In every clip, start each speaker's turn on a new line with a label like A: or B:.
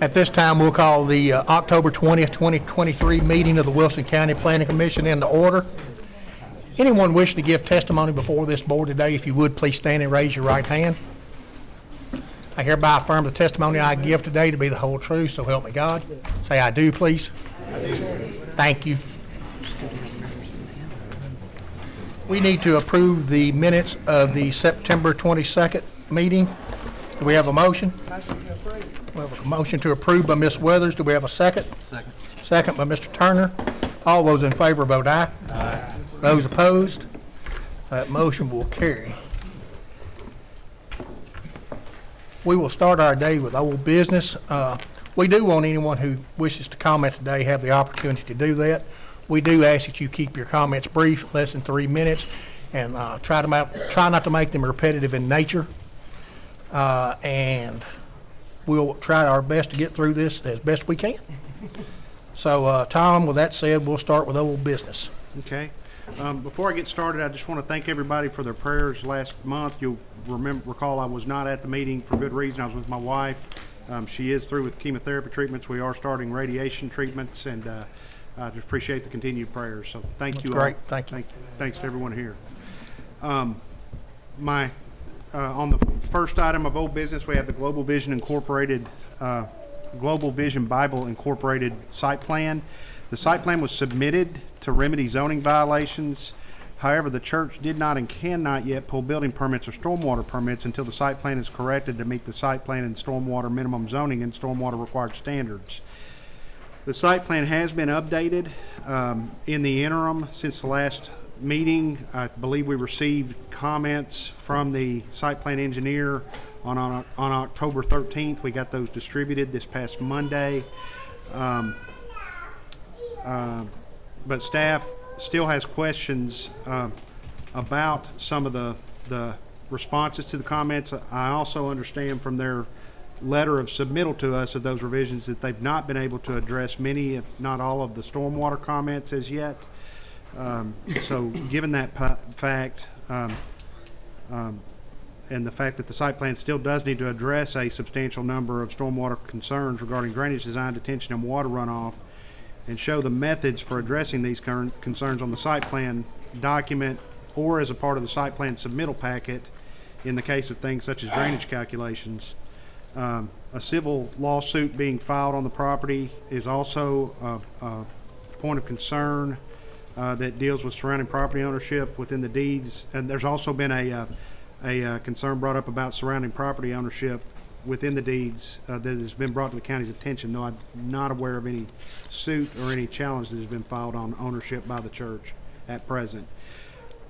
A: At this time, we'll call the October 20th, 2023 meeting of the Wilson County Planning Commission into order. Anyone wishing to give testimony before this board today, if you would, please stand and raise your right hand. I hereby affirm the testimony I give today to be the whole truth, so help me God. Say, I do, please. I do. Thank you. We need to approve the minutes of the September 22nd meeting. Do we have a motion?
B: Motion to approve.
A: We have a motion to approve by Ms. Weathers. Do we have a second?
B: Second.
A: Second by Mr. Turner. All those in favor vote aye. Aye. Those opposed? That motion will carry. We will start our day with old business. We do want anyone who wishes to comment today have the opportunity to do that. We do ask that you keep your comments brief, less than 3 minutes, and try not to make them repetitive in nature. And we'll try our best to get through this as best we can. So, Tom, with that said, we'll start with old business.
C: Okay. Before I get started, I just want to thank everybody for their prayers last month. You'll recall I was not at the meeting for good reason. I was with my wife. She is through with chemotherapy treatments. We are starting radiation treatments, and I just appreciate the continued prayers. So thank you all.
A: Great. Thank you.
C: Thanks to everyone here. On the first item of old business, we have the Global Vision Incorporated, Global Vision Bible Incorporated site plan. The site plan was submitted to remedy zoning violations. However, the church did not and cannot yet pull building permits or stormwater permits until the site plan is corrected to meet the site plan and stormwater minimum zoning and stormwater required standards. The site plan has been updated in the interim since the last meeting. I believe we received comments from the site plan engineer on October 13th. We got those distributed this past Monday. But staff still has questions about some of the responses to the comments. I also understand from their letter of submittal to us of those revisions that they've not been able to address many, if not all, of the stormwater comments as yet. So given that fact, and the fact that the site plan still does need to address a substantial number of stormwater concerns regarding drainage design, detention, and water runoff, and show the methods for addressing these current concerns on the site plan document or as a part of the site plan submittal packet in the case of things such as drainage calculations. A civil lawsuit being filed on the property is also a point of concern that deals with surrounding property ownership within the deeds. And there's also been a concern brought up about surrounding property ownership within the deeds that has been brought to the county's attention, though I'm not aware of any suit or any challenge that has been filed on ownership by the church at present.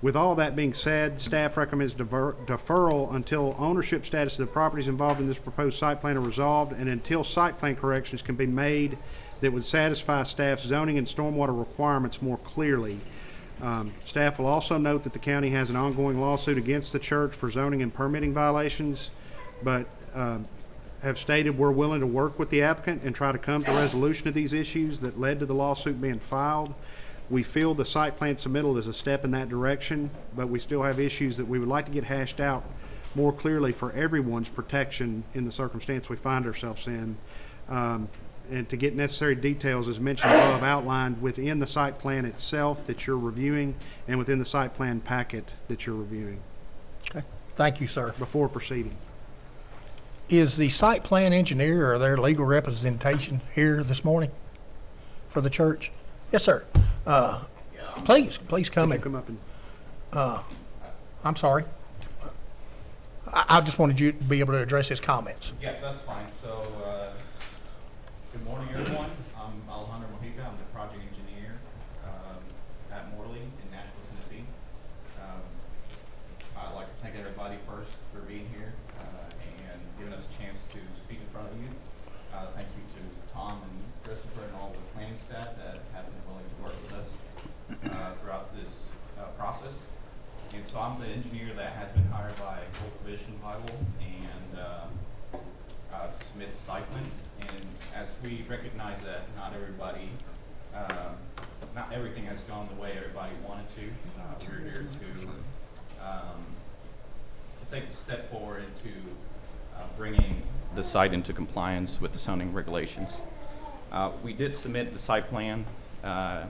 C: With all that being said, staff recommends deferral until ownership status of the properties involved in this proposed site plan are resolved and until site plan corrections can be made that would satisfy staff's zoning and stormwater requirements more clearly. Staff will also note that the county has an ongoing lawsuit against the church for zoning and permitting violations, but have stated we're willing to work with the applicant and try to come to resolution of these issues that led to the lawsuit being filed. We feel the site plan submittal is a step in that direction, but we still have issues that we would like to get hashed out more clearly for everyone's protection in the circumstance we find ourselves in, and to get necessary details as mentioned above outlined within the site plan itself that you're reviewing and within the site plan packet that you're reviewing.
A: Okay. Thank you, sir.
C: Before proceeding.
A: Is the site plan engineer or their legal representation here this morning for the church? Yes, sir. Please come in.
C: Come up and
A: I'm sorry. I just wanted you to be able to address his comments.
D: Yes, that's fine. So, good morning, everyone. I'm Alejandro Mojica. I'm the project engineer at Morley in Nashville, Tennessee. I'd like to thank everybody first for being here and giving us a chance to speak in front of you. Thank you to Tom and Christopher and all the planning staff that have been willing to work with us throughout this process. And so I'm the engineer that has been hired by Global Vision Bible and to submit the site plan. And as we recognize that not everything has gone the way everybody wanted to, we're here to take the step forward into bringing the site into compliance with the zoning regulations. We did submit the site plan a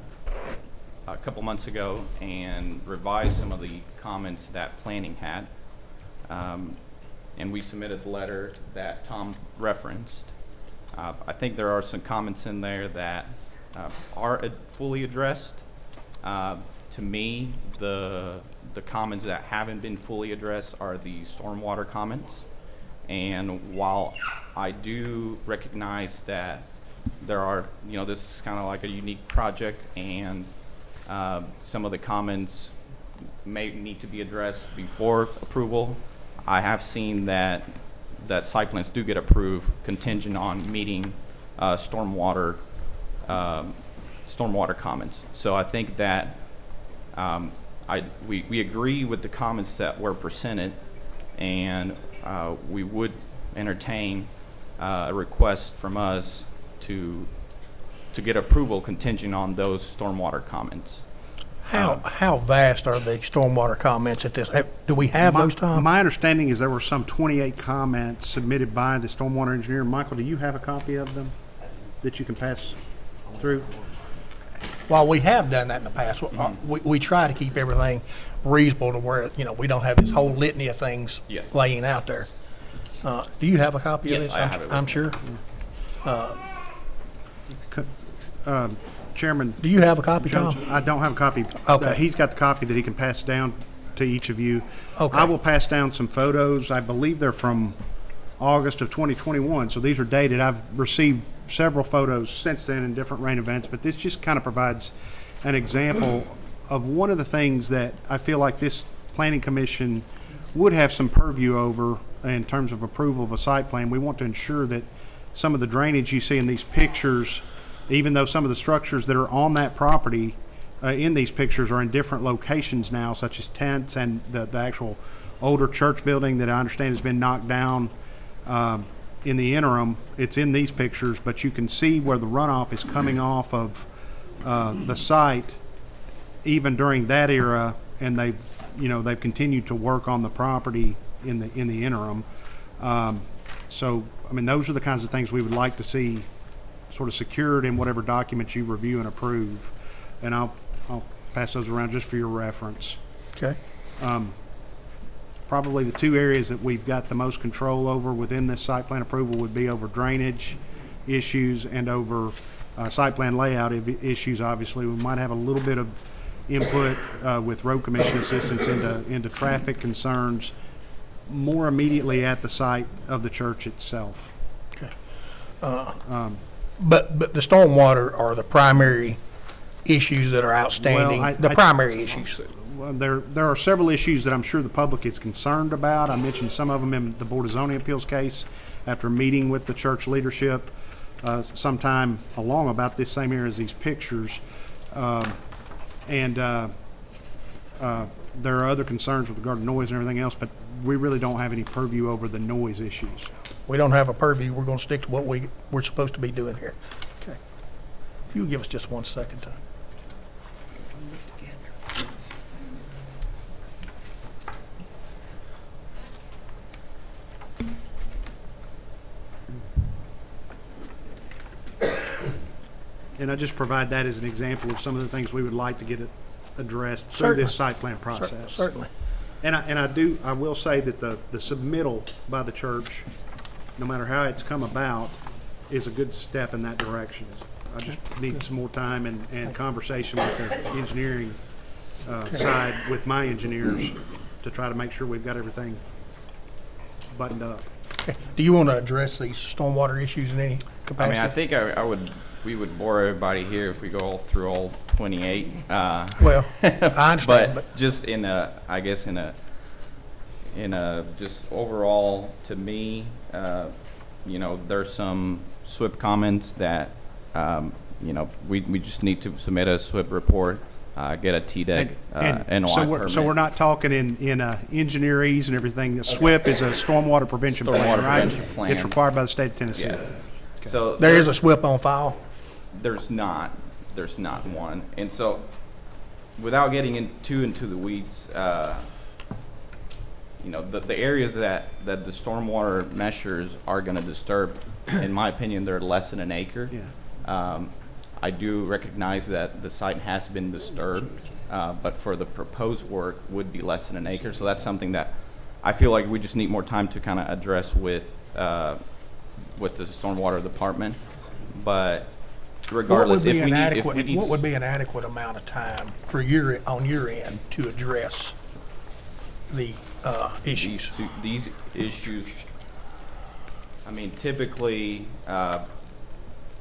D: couple months ago and revised some of the comments that planning had. And we submitted the letter that Tom referenced. I think there are some comments in there that are fully addressed. To me, the comments that haven't been fully addressed are the stormwater comments. And while I do recognize that there are, this is kind of like a unique project, and some of the comments may need to be addressed before approval, I have seen that site plans do get approved contingent on meeting stormwater comments. So I think that we agree with the comments that were presented, and we would entertain a request from us to get approval contingent on those stormwater comments.
A: How vast are the stormwater comments at this? Do we have those, Tom?
C: My understanding is there were some 28 comments submitted by the stormwater engineer. Michael, do you have a copy of them that you can pass through?
A: While we have done that in the past, we try to keep everything reasonable to where, we don't have this whole litany of things
D: Yes.
A: laying out there. Do you have a copy of
D: Yes,
A: this?
D: I have it with
A: I'm
D: me.
A: sure.
C: Chairman
A: Do you have a copy, Tom?
C: Jones, I don't have a copy.
A: Okay.
C: He's got the copy that he can pass down to each of you.
A: Okay.
C: I will pass down some photos. I believe they're from August of 2021, so these are dated. I've received several photos since then in different rain events, but this just kind of provides an example of one of the things that I feel like this planning commission would have some purview over in terms of approval of a site plan. We want to ensure that some of the drainage you see in these pictures, even though some of the structures that are on that property in these pictures are in different locations now, such as tents and the actual older church building that I understand has been knocked down in the interim. It's in these pictures, but you can see where the runoff is coming off of the site even during that era, and they've continued to work on the property in the interim. So, I mean, those are the kinds of things we would like to see sort of secured in whatever documents you review and approve. And I'll pass those around just for your reference.
A: Okay.
C: Probably the two areas that we've got the most control over within this site plan approval would be over drainage issues and over site plan layout issues. Obviously, we might have a little bit of input with road commission assistance into traffic concerns more immediately at the site of the church itself.
A: Okay. But the stormwater are the primary issues that are outstanding,
C: Well,
A: the primary issues.
C: Well, there are several issues that I'm sure the public is concerned about. I mentioned some of them in the Board of Zoning Appeals case after meeting with the church leadership sometime along about this same area as these pictures. And there are other concerns with regard to noise and everything else, but we really don't have any purview over the noise issues.
A: We don't have a purview. We're going to stick to what we're supposed to be doing here. Okay. If you would give us just 1 second to.
C: And I just provide that as an example of some of the things we would like to get addressed through this site plan process.
A: Certainly.
C: And I will say that the submittal by the church, no matter how it's come about, is a good step in that direction. I just need some more time and conversation with the engineering side with my engineers to try to make sure we've got everything buttoned up.
A: Okay. Do you want to address these stormwater issues in any
D: I
A: capacity?
D: mean, I think we would bore everybody here if we go through all 28.
A: Well, I understand, but
D: Just in a just overall, to me, there's some SWIP comments that, we just need to submit a SWIP report, get a TDEC, NOI permit.
C: So we're not talking in engineerese and everything. The SWIP is a stormwater prevention plan,
D: Stormwater
C: right?
D: prevention plan.
C: It's required by the state of Tennessee.
D: Yes. So
A: there is a SWIP on file.
D: There's not one. And so, without getting into the weeds, you know, the areas that the stormwater measures are gonna disturb, in my opinion, they're less than an acre.
C: Yeah.
D: I do recognize that the site has been disturbed, but for the proposed work would be less than an acre. So that's something that I feel like we just need more time to kind of address with the stormwater department. But regardless, if we need,
A: What would be an adequate amount of time for on your end to address the issues?
D: these issues, I mean, typically,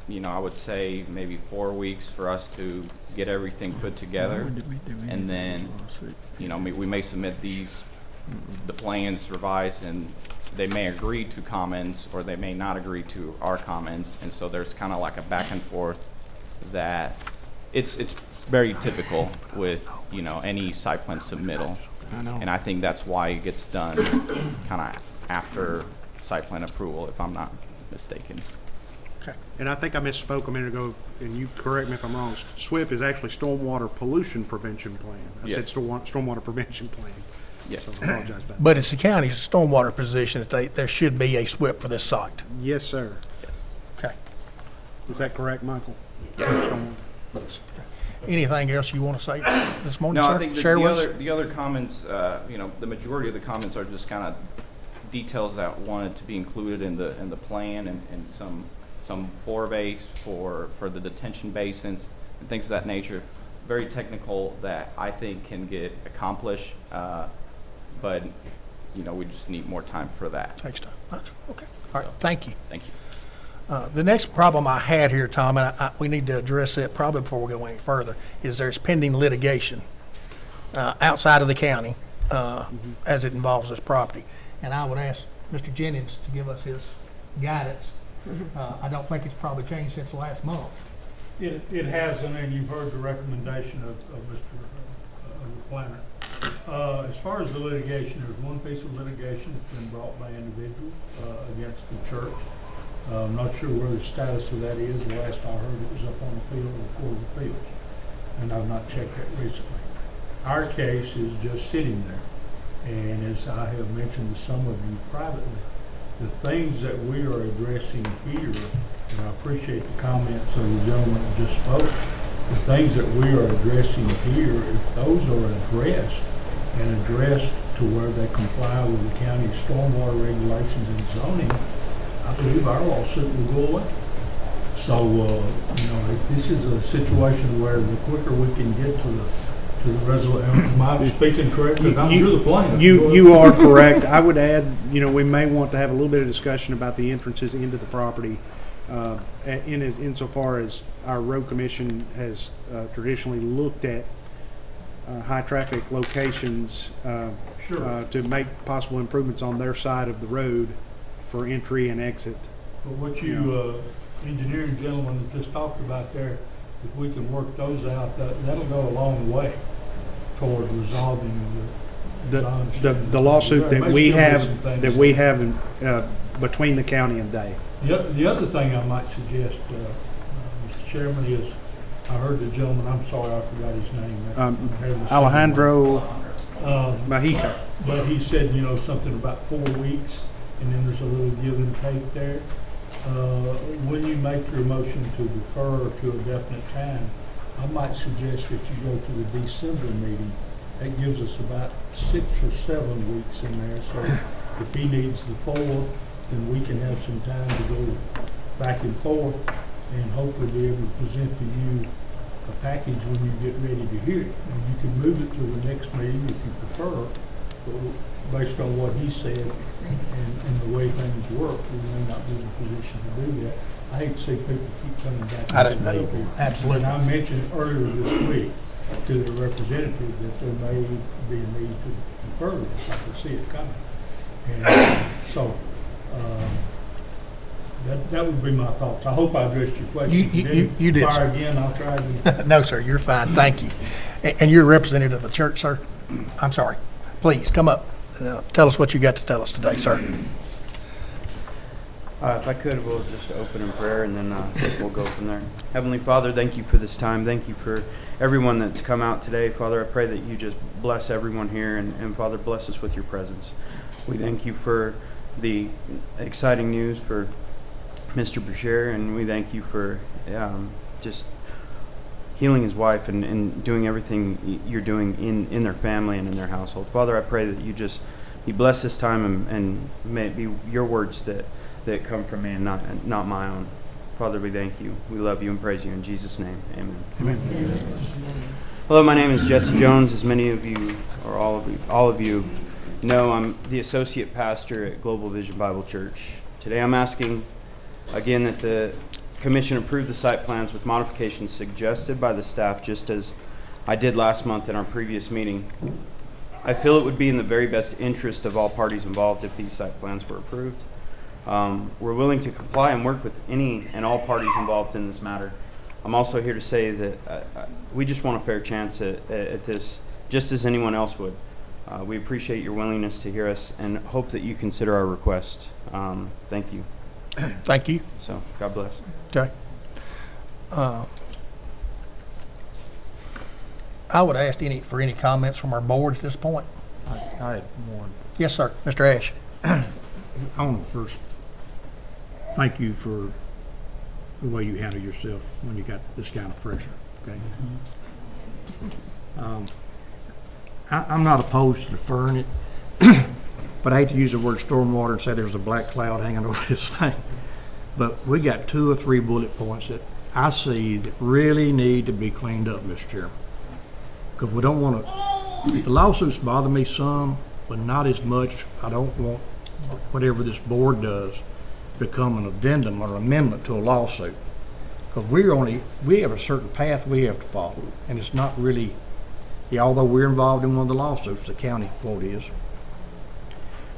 D: you know, I would say maybe 4 weeks for us to get everything put together. And then, you know, we may submit the plans revised, and they may agree to comments or they may not agree to our comments. And so there's kind of like a back and forth that it's very typical with, you know, any site plan submittal. And I think that's why it gets done kind of after site plan approval, if I'm not mistaken.
A: Okay.
C: And I think I misspoke a minute ago, and you correct me if I'm wrong. SWIP is actually Stormwater Pollution Prevention Plan. I said
D: Yes.
C: Stormwater Prevention Plan.
D: Yes.
C: So I apologize about that.
A: But it's the county's stormwater position that there should be a SWIP for this site.
C: Yes, sir.
A: Okay.
C: Is that correct, Michael?
A: Anything else you want to say this morning,
D: No,
A: sir?
D: I think
A: Share with us?
D: the other comments, you know, the majority of the comments are just kind of details that wanted to be included in the plan, and some foreways for the detention basins and things of that nature. Very technical that I think can get accomplished, but you know, we just need more time for that.
A: Takes time. Okay. All right. Thank you.
D: Thank you.
A: The next problem I had here, Tom, and we need to address it probably before we go any further, is there's pending litigation outside of the county as it involves this property. And I would ask Mr. Jennings to give us his guidance. I don't think it's probably changed since last month.
B: It hasn't, and you've heard the recommendation of Mr. The planner. As far as the litigation, there's one piece of litigation that's been brought by individuals against the church. I'm not sure where the status of that is. The last I heard, it was up on appeal to the Court of Appeals, and I've not checked that recently. Our case is just sitting there, and as I have mentioned to some of you privately, the things that we are addressing here, and I appreciate the comments of the gentleman that just spoke, the things that we are addressing here, if those are addressed and addressed to where they comply with the county's stormwater regulations and zoning, I believe our lawsuit will go away. So, you know, if this is a situation where the quicker we can get to the resolution, am I speaking correctly? You're the plaintiff.
C: You are correct. I would add, you know, we may want to have a little bit of discussion about the entrances into the property, insofar as our road commission has traditionally looked at high traffic locations
B: Sure.
C: to make possible improvements on their side of the road for entry and exit.
B: But what you, engineering gentleman that just talked about there, if we can work those out, that'll go a long way toward resolving
C: The lawsuit that we have between the county and they.
B: The other thing I might suggest, Mr. Chairman, is I heard the gentleman, I'm sorry, I forgot his name.
C: Alejandro
B: Uh,
C: Mahika.
B: But he said, you know, something about 4 weeks, and then there's a little give and take there. When you make your motion to defer to a definite time, I might suggest that you go to the December meeting. That gives us about 6 or 7 weeks in there, so if he needs the 4, then we can have some time to go back and forth and hopefully be able to present to you a package when you get ready to hear it. And you can move it to the next meeting if you prefer, but based on what he said and the way things work, we may not be in a position to do that. I hate to see people keep coming back.
A: I don't know. Absolutely.
B: And I mentioned earlier this week to the representative that there may be a need to defer this. I can see it coming. And so, that would be my thoughts. I hope I addressed your question.
A: You did,
B: Fire
A: sir.
B: again, I'll try again.
A: No, sir, you're fine. Thank you. And you're a representative of the church, sir? I'm sorry. Please, come up. Tell us what you got to tell us today, sir.
E: If I could, we'll just open in prayer and then we'll go from there. Heavenly Father, thank you for this time. Thank you for everyone that's come out today. Father, I pray that you just bless everyone here and Father, bless us with your presence. We thank you for the exciting news for Mr. Brashear, and we thank you for just healing his wife and doing everything you're doing in their family and in their household. Father, I pray that you bless this time and may it be your words that come from me and not my own. Father, we thank you. We love you and praise you in Jesus' name. Amen.
A: Amen.
E: Hello, my name is Jesse Jones. As many of you, or all of you know, I'm the associate pastor at Global Vision Bible Church. Today I'm asking again that the Commission approve the site plans with modifications suggested by the staff, just as I did last month in our previous meeting. I feel it would be in the very best interest of all parties involved if these site plans were approved. We're willing to comply and work with any and all parties involved in this matter. I'm also here to say that we just want a fair chance at this, just as anyone else would. We appreciate your willingness to hear us and hope that you consider our request. Thank you.
A: Thank you.
E: So, God bless.
A: Okay. I would ask for any comments from our board at this point.
F: I had one.
A: Yes, sir. Mr. Ash.
F: I want to first thank you for the way you handle yourself when you got this kind of pressure, okay? I'm not opposed to deferring it, but I hate to use the word stormwater and say there's a black cloud hanging over this thing. But we got 2 or 3 bullet points that I see that really need to be cleaned up, Mr. Chairman. Because we don't want to, the lawsuits bother me some, but not as much. I don't want whatever this board does become an addendum or amendment to a lawsuit. Because we have a certain path we have to follow. And it's not really, although we're involved in one of the lawsuits, the county quote is.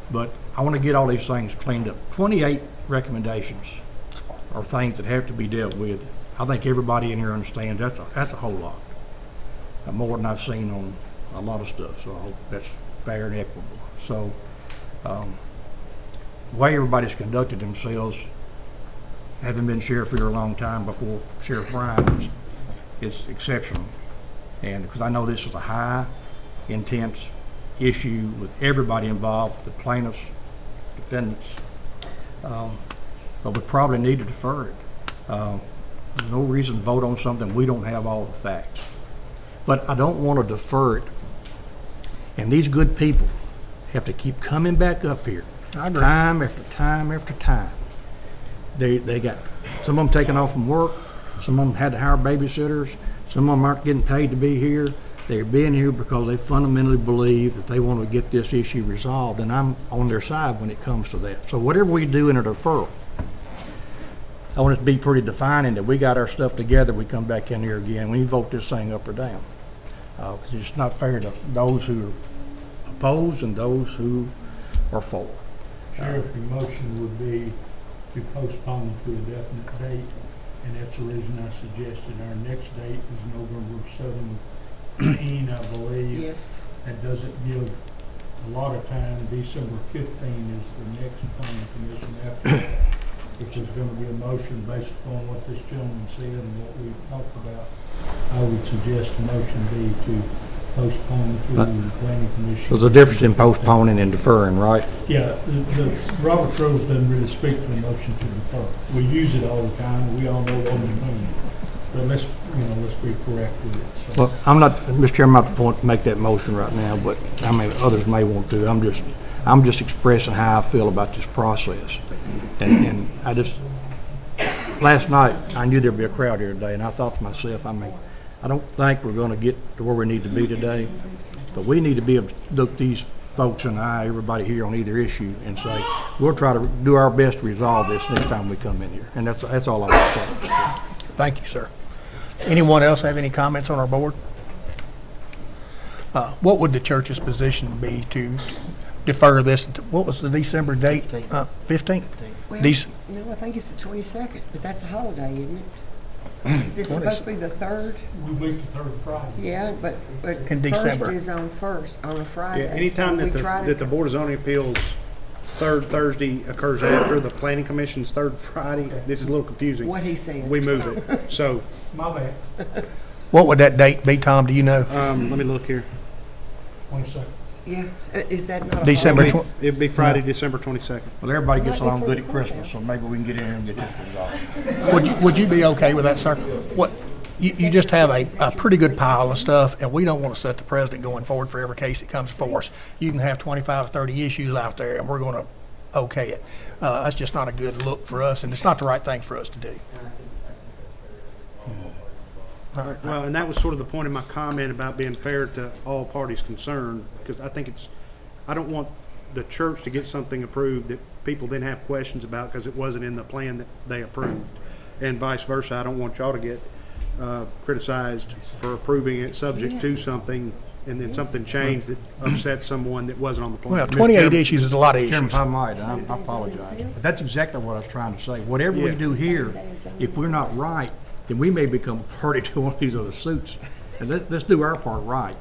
F: But I want to get all these things cleaned up. 28 recommendations are things that have to be dealt with. I think everybody in here understands that's a whole lot. More than I've seen on a lot of stuff, so I hope that's fair and equitable. So, the way everybody's conducted themselves, having been sheriff here a long time before Sheriff Bryan, is exceptional. And because I know this is a high, intense issue with everybody involved, the plaintiffs, defendants, but we probably need to defer it. There's no reason to vote on something we don't have all the facts. But I don't want to defer it. And these good people have to keep coming back up here.
A: I agree.
F: Time after time after time. They got some of them taking off from work. Some of them had to hire babysitters. Some of them aren't getting paid to be here. They're being here because they fundamentally believe that they want to get this issue resolved. And I'm on their side when it comes to that. So whatever we do in a deferral, I want it to be pretty defining that we got our stuff together, we come back in here again, we vote this thing up or down. Because it's not fair to those who are opposed and those who are for.
B: Sheriff, your motion would be to postpone to a definite date, and that's the reason I suggested our next date is November 17, I believe.
G: Yes.
B: That doesn't give a lot of time. December 15 is the next planning commission after that. If there's going to be a motion based upon what this gentleman said and what we talked about, I would suggest the motion be to postpone to the planning commission.
F: So there's a difference in postponing and deferring, right?
B: Yeah, the Robert's rules doesn't really speak to the motion to defer. We use it all the time. We all know what we mean. But let's be correct with it. So.
F: Well, I'm not, Mr. Chairman, I'm not the point to make that motion right now, but I mean, others may want to. I'm just expressing how I feel about this process. And I just, last night, I knew there'd be a crowd here today, and I thought to myself, I don't think we're gonna get to where we need to be today, but we need to be able to look these folks in the eye, everybody here on either issue, and say, we'll try to do our best to resolve this next time we come in here. And that's all I want to say.
A: Thank you, sir. Anyone else have any comments on our board? What would the church's position be to defer this? What was the December date? 15th?
G: Well,
A: Dec-
G: no, I think it's the 22nd, but that's a holiday, isn't it? Is this supposed to be the 3rd?
B: We meet the third Friday.
G: Yeah, but
A: In December.
G: first is on a Friday.
C: Yeah, anytime
G: so we
C: that
G: try
C: the Board of Zoning Appeals third Thursday occurs after the planning commission's third Friday. This is a little confusing.
G: What he's saying.
C: We move it. So,
B: My bad,
A: What would that date be, Tom? Do you know?
C: let me look here.
B: 22nd.
G: Yeah, is that not a
A: December
G: holiday?
C: It'd be Friday, December 22nd.
F: Well, everybody gets
G: Might be
F: along
G: for
F: good
G: the
F: at Christmas, so maybe we can get in here and get this resolved.
A: Would you be okay with that, sir? What, you just have a pretty good pile of stuff, and we don't want to set the precedent going forward for every case that comes before us. You can have 25 or 30 issues out there, and we're going to okay it. That's just not a good look for us, and it's not the right thing for us to do. All right.
C: Well, and that was sort of the point of my comment about being fair to all parties concerned, because I think I don't want the church to get something approved that people then have questions about because it wasn't in the plan that they approved. And vice versa, I don't want y'all to get criticized for approving it subject to something, and then something changed that upset someone that wasn't on the plan.
A: Well, 28 issues is a lot of
F: Chairman,
A: issues.
F: if I might, I apologize. But that's exactly what I was trying to say. Whatever we
C: Yeah.
F: do here, if we're not right, then we may become party to one of these other suits. And let's do our part right.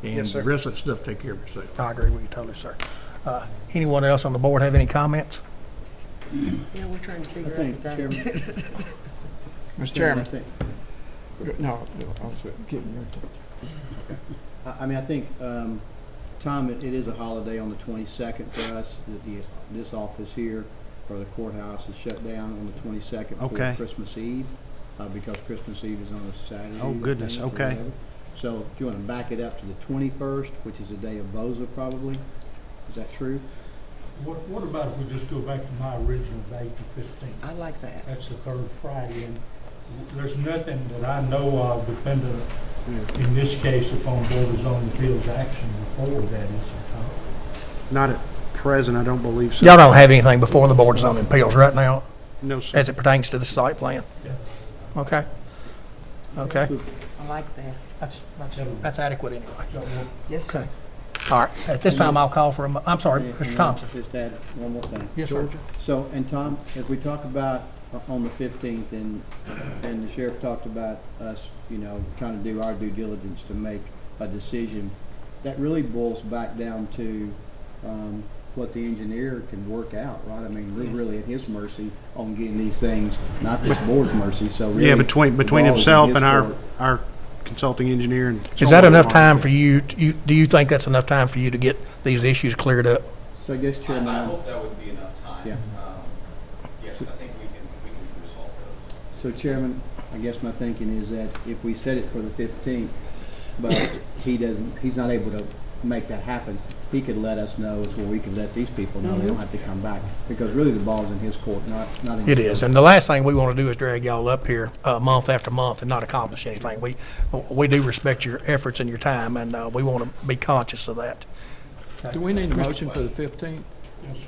F: And
C: Yes, sir.
F: the rest of that stuff take care of itself.
A: I agree with you totally, sir. Anyone else on the board have any comments?
G: Yeah, we're trying to figure out the date.
H: Mr. Chairman. No, I was getting your
I: I mean, I think, Tom, it is a holiday on the 22nd for us. This office here, or the courthouse, is shut down on the 22nd
C: Okay.
I: for Christmas Eve, because Christmas Eve is on a Saturday.
C: Oh,
I: I
C: goodness,
I: think, or
C: okay.
I: whatever. So if you want to back it up to the 21st, which is the day of Boza probably, is that true?
B: What about if we just go back to my original date, the 15th?
G: I like that.
B: That's the third Friday, and there's nothing that I know of dependent, in this case, upon Board of Zoning Appeals action before that, is it, Tom?
C: Not at present, I don't believe so.
A: Y'all don't have anything before the Board of Zoning Appeals right now,
C: No, sir.
A: as it pertains to the site plan?
B: Yeah.
A: Okay? Okay.
G: I like that.
A: That's adequate anyway.
B: So,
G: Yes, sir.
A: All right, at this time, I'll call for I'm sorry,
I: Yeah,
A: Mr.
I: and
A: Thompson.
I: Just add one more thing.
A: Yes, sir.
I: So, and Tom, if we talk about on the 15th, and the sheriff talked about us, trying to do our due diligence to make a decision, that really boils back down to what the engineer can work out, right? I mean, we're really at his mercy on getting these things, not this board's mercy, so really.
C: Yeah, between
I: the ball's in
C: himself
I: his
C: and
I: court.
C: our consulting engineer and.
A: Is that enough time for you, do you think that's enough time for you to get these issues cleared up?
I: So I guess, Chairman,
D: I hope that would be enough time.
I: Yeah.
D: Yes, I think we can resolve those.
I: So Chairman, I guess my thinking is that if we set it for the 15th, but he's not able to make that happen, he could let us know, so we could let these people know they don't have to come back. Because really the ball's in his court, not in his
A: It is, and the last thing we want to do is drag y'all up here month after month and not accomplish anything. We do respect your efforts and your time, and we want to be conscious of that.
H: Do we need a motion for the 15th?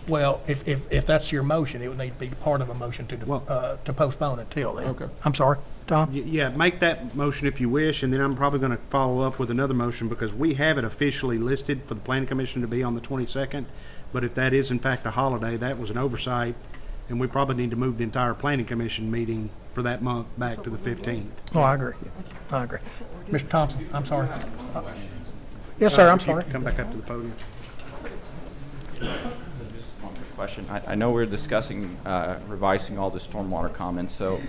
A: Well, if that's your motion, it would need to be part of a motion to postpone until then.
H: Okay.
A: I'm sorry, Tom?
C: Yeah, make that motion if you wish, and then I'm probably going to follow up with another motion because we have it officially listed for the planning commission to be on the 22nd. But if that is in fact a holiday, that was an oversight, and we probably need to move the entire planning commission meeting for that month back to the 15th.
A: Oh, I agree. I agree. Mr. Thompson, I'm sorry. Yes, sir, I'm
C: If you
A: sorry.
C: could come back up to the podium.
J: Just one quick question. I know we're discussing revising all the stormwater comments, so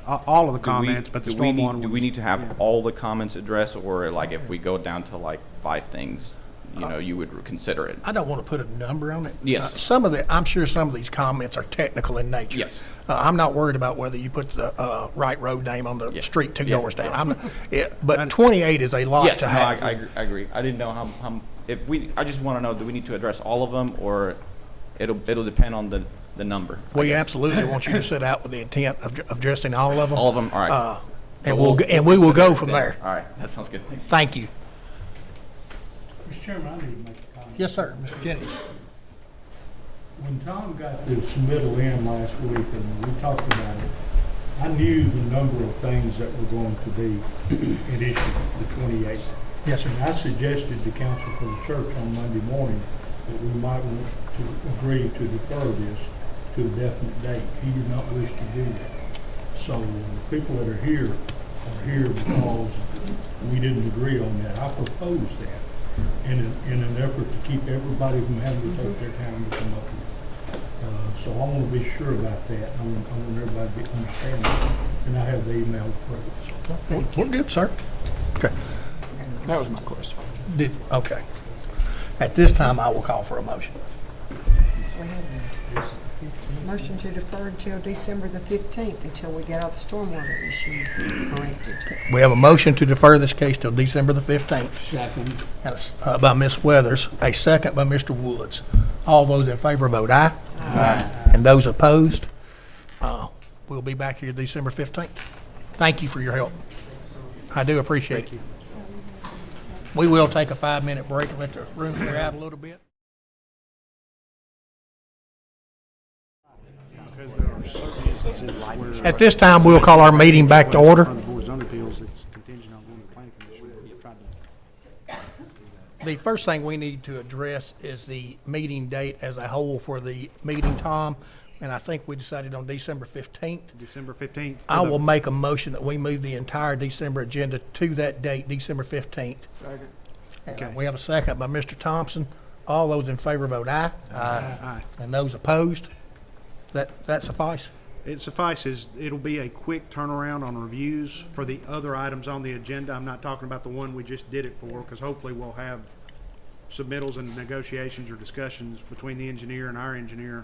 C: All of the
J: do we-
C: comments, but the
J: do we need-
C: stormwater
J: Do we
C: ones.
J: need to have all the comments addressed, or like if we go down to like 5 things, you would consider it?
A: I don't want to put a number on it.
J: Yes.
A: I'm sure some of these comments are technical in nature.
J: Yes.
A: I'm not worried about whether you put the right road name on the
J: Yeah.
A: street 2
J: Yeah.
A: doors down. But 28 is a lot
J: Yes,
A: to
J: no,
A: have.
J: I agree. I didn't know how, I just want to know, do we need to address all of them, or it'll depend on the number? I
A: We
J: guess?
A: absolutely want you to set out with the intent of addressing all of them.
J: All of them, all right.
A: And we will go from there.
J: All right, that sounds good. Thank you.
A: Thank you.
B: Mr. Chairman, I need to make a comment.
A: Yes, sir, Mr. Jennings.
B: When Tom got the submittal in last week and we talked about it, I knew the number of things that were going to be at issue, the 28th.
A: Yes, sir.
B: And I suggested to counsel for the church on Monday morning that we might want to agree to defer this to a definite date. He did not wish to do that. So the people that are here because we didn't agree on that. I proposed that. in an effort to keep everybody from having to take their time to come up here. So I want to be sure about that. I want everybody to understand that. And I have the email approved.
A: We're good, sir. Okay.
H: That was my question.
A: Okay. At this time, I will call for a motion.
G: We have a motion to defer until December the 15th, until we get all the stormwater issues corrected.
A: We have a motion to defer this case till December the 15th.
B: Second.
A: By Ms. Weathers, a second by Mr. Woods. All those in favor vote aye. Aye. And those opposed, we'll be back here December 15th. Thank you for your help. I do appreciate it. We will take a 5-minute break and let the room clear out a little bit. At this time, we'll call our meeting back to order. The first thing we need to address is the meeting date as a whole for the meeting, Tom, and I think we decided on December 15th.
C: December 15th.
A: I will make a motion that we move the entire December agenda to that date, December 15th.
H: Second.
C: Okay.
A: We have a second by Mr. Thompson. All those in favor vote aye.
C: Aye.
A: And those opposed? That suffice?
C: It suffices. It'll be a quick turnaround on reviews for the other items on the agenda. I'm not talking about the one we just did it for, because hopefully we'll have submittals and negotiations or discussions between the engineer and our engineer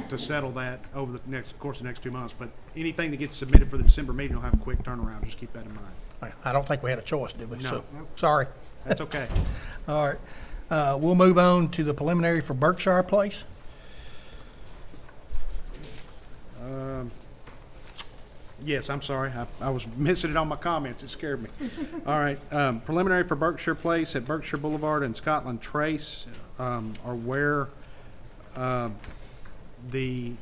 C: to settle that over the course of the next 2 months. But anything that gets submitted for the December meeting will have a quick turnaround. Just keep that in mind.
A: I don't think we had a choice, did we?
C: No.
A: So, sorry.
C: That's okay.
A: All right. We'll move on to the preliminary for Berkshire Place.
C: Yes, I'm sorry. I was missing it on my comments. It scared me. All right. Preliminary for Berkshire Place at Berkshire Boulevard and Scotland Trace are where the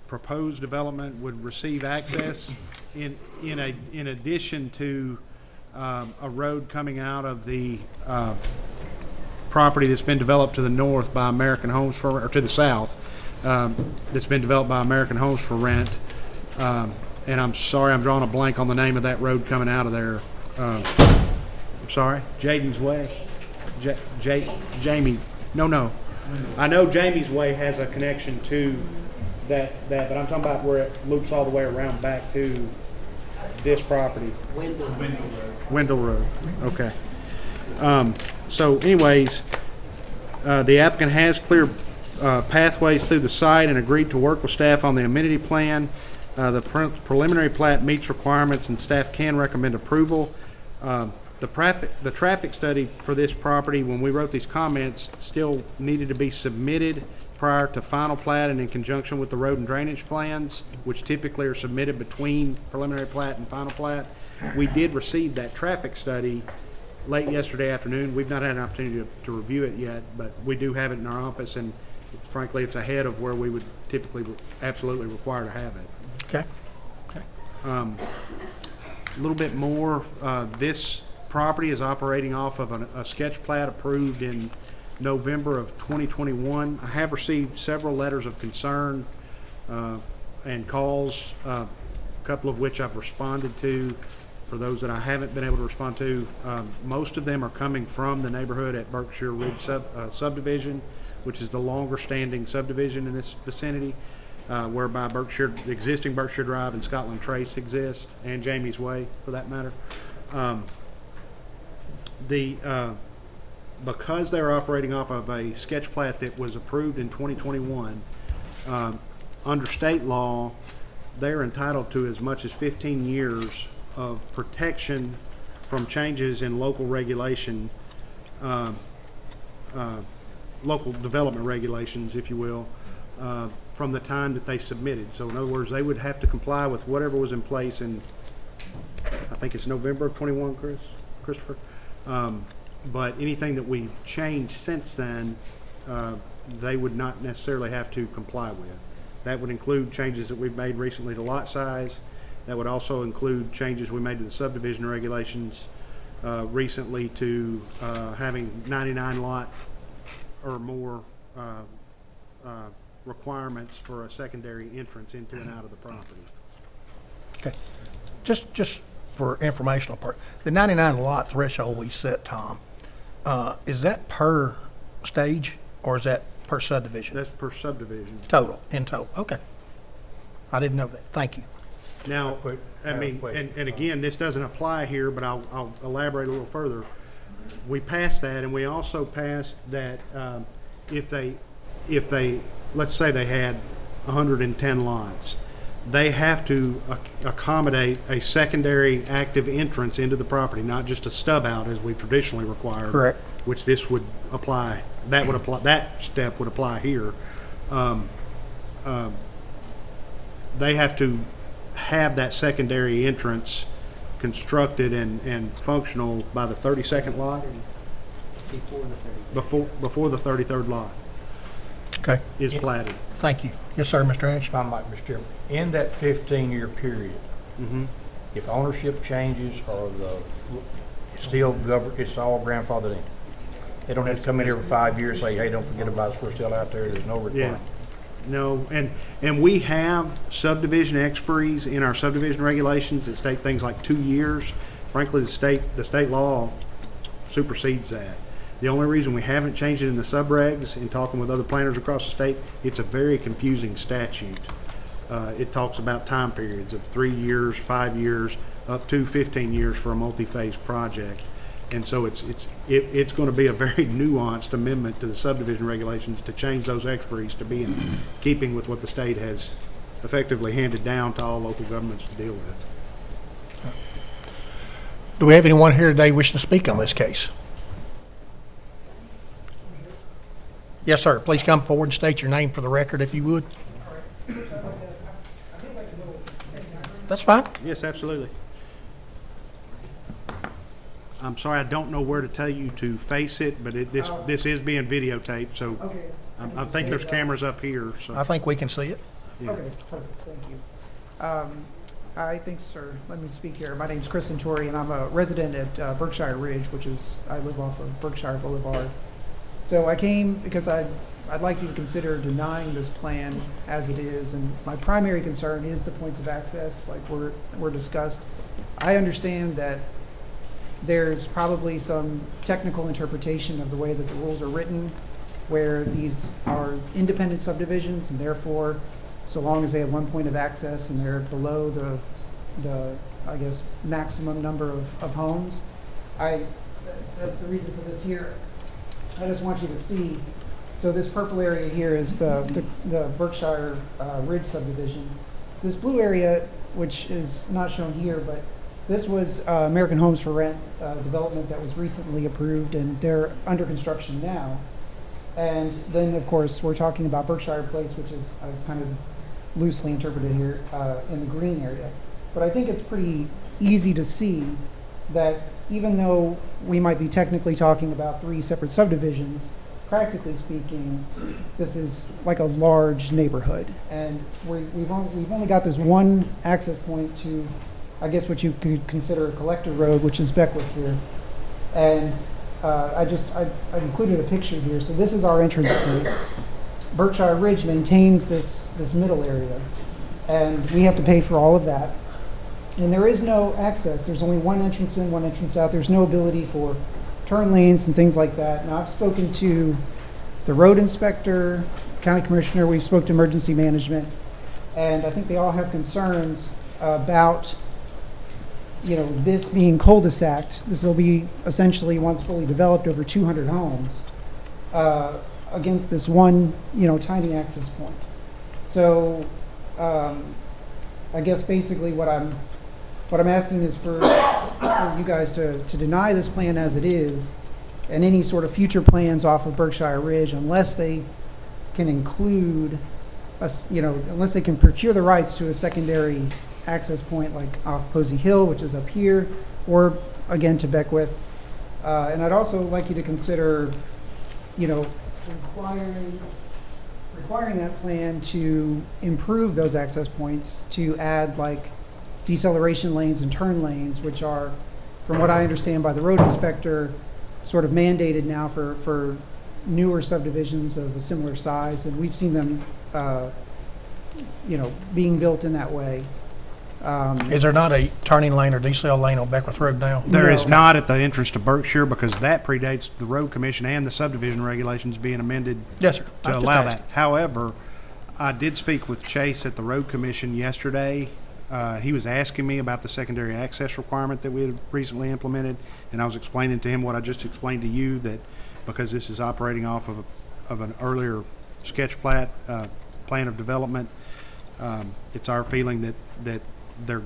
C: proposed development would receive access in addition to a road coming out of the property that's been developed to the north by American Homes or to the south. That's been developed by American Homes for Rent. And I'm sorry, I'm drawing a blank on the name of that road coming out of there. I'm sorry, Jaden's Way. Jamie, no. I know Jamie's Way has a connection to that, but I'm talking about where it loops all the way around back to this property. Wendell Road. Okay. So anyways, the applicant has clear pathways through the site and agreed to work with staff on the amenity plan. The preliminary plat meets requirements and staff can recommend approval. The traffic study for this property, when we wrote these comments, still needed to be submitted prior to final plat and in conjunction with the road and drainage plans, which typically are submitted between preliminary plat and final plat. We did receive that traffic study late yesterday afternoon. We've not had an opportunity to review it yet, but we do have it in our office, and frankly, it's ahead of where we would typically absolutely require to have it.
A: Okay.
C: A little bit more, this property is operating off of a sketch plat approved in November of 2021. I have received several letters of concern and calls, a couple of which I've responded to. For those that I haven't been able to respond to, most of them are coming from the neighborhood at Berkshire Ridge subdivision, which is the longer standing subdivision in this vicinity, whereby the existing Berkshire Drive and Scotland Trace exist, and Jamie's Way for that matter. Because they're operating off of a sketch plat that was approved in 2021, under state law, they're entitled to as much as 15 years of protection from changes in local regulation, local development regulations, if you will, from the time that they submitted. So in other words, they would have to comply with whatever was in place in, I think it's November of 21, Christopher. But anything that we've changed since then, they would not necessarily have to comply with. That would include changes that we've made recently to lot size. That would also include changes we made to the subdivision regulations recently to having 99 lot or more requirements for a secondary entrance into and out of the property.
A: Okay. Just for informational part, the 99 lot threshold we set, Tom, is that per stage or is that per subdivision?
C: That's per subdivision.
A: Total, in total, okay. I didn't know that, thank you.
C: Now,
F: Quick,
C: I mean,
F: question.
C: and again, this doesn't apply here, but I'll elaborate a little further. We passed that, and we also passed that if they, let's say they had 110 lots, they have to accommodate a secondary active entrance into the property, not just a stub out as we've traditionally required.
A: Correct.
C: Which this would apply, that step would apply here. They have to have that secondary entrance constructed and functional by the 32nd lot? Before the 33rd lot
A: Okay,
C: is platted.
A: thank you. Yes, sir, Mr. Ash.
F: If I might, Mr. Chairman, in that 15-year period,
C: Mm-hmm.
F: if ownership changes or it's all grandfathered in. They don't have to come in here for 5 years, say, hey, don't forget about us, we're still out there, there's no
C: Yeah.
F: requirement.
C: No, and we have subdivision expiries in our subdivision regulations that state things like 2 years. Frankly, the state law supersedes that. The only reason we haven't changed it in the subregs, in talking with other planners across the state, it's a very confusing statute. It talks about time periods of 3 years, 5 years, up to 15 years for a multi-phase project. And so it's going to be a very nuanced amendment to the subdivision regulations to change those expiries to be in keeping with what the state has effectively handed down to all local governments to deal with.
A: Do we have anyone here today wishing to speak on this case? Yes, sir. Please come forward and state your name for the record, if you would. That's fine.
C: Yes, absolutely. I'm sorry, I don't know where to tell you to face it, but this is being videotaped, so I think there's cameras up here,
A: I
C: so.
A: think we can see it.
C: Yeah.
H: Okay, perfect, thank you. Hi, thanks, sir. Let me speak here. My name's Chris Santori, and I'm a resident at Berkshire Ridge, I live off of Berkshire Boulevard. So I came because I'd like you to consider denying this plan as it is, and my primary concern is the points of access, like we're discussed. I understand that there's probably some technical interpretation of the way that the rules are written, where these are independent subdivisions, and therefore, so long as they have one point of access and they're below the I guess, maximum number of homes, that's the reason for this here. I just want you to see, so this purple area here is the Berkshire Ridge subdivision. This blue area, which is not shown here, but this was American Homes for Rent development that was recently approved, and they're under construction now. And then, of course, we're talking about Berkshire Place, which is kind of loosely interpreted here in the green area. But I think it's pretty easy to see that even though we might be technically talking about 3 separate subdivisions, practically speaking, this is like a large neighborhood. And we've only got this one access point to, I guess, what you could consider a collector road, which is Beckwith here. And I've included a picture here. So this is our entrance point. Berkshire Ridge maintains this middle area, and we have to pay for all of that. And there is no access. There's only one entrance in, one entrance out. There's no ability for turn lanes and things like that. Now, I've spoken to the road inspector, county commissioner, we've spoke to emergency management, and I think they all have concerns about, this being cul-de-sac. This will be essentially, once fully developed, over 200 homes against this one, tiny access point. So I guess basically what I'm asking is for you guys to deny this plan as it is, and any sort of future plans off of Berkshire Ridge, unless they can include, unless they can procure the rights to a secondary access point like off Posey Hill, which is up here, or again to Beckwith. And I'd also like you to consider, requiring that plan to improve those access points, to add like deceleration lanes and turn lanes, which are, from what I understand by the road inspector, sort of mandated now for newer subdivisions of a similar size, and we've seen them, being built in that way.
A: Is there not a turning lane or decel lane on Beckwith Road now?
C: There is
H: No.
C: not at the entrance to Berkshire because that predates the road commission and the subdivision regulations being amended
A: Yes, sir. I
C: to
A: was just
C: allow
A: asking.
C: that. However, I did speak with Chase at the road commission yesterday. He was asking me about the secondary access requirement that we had recently implemented, and I was explaining to him what I just explained to you, that because this is operating off of an earlier sketch plat, plan of development, it's our feeling that they're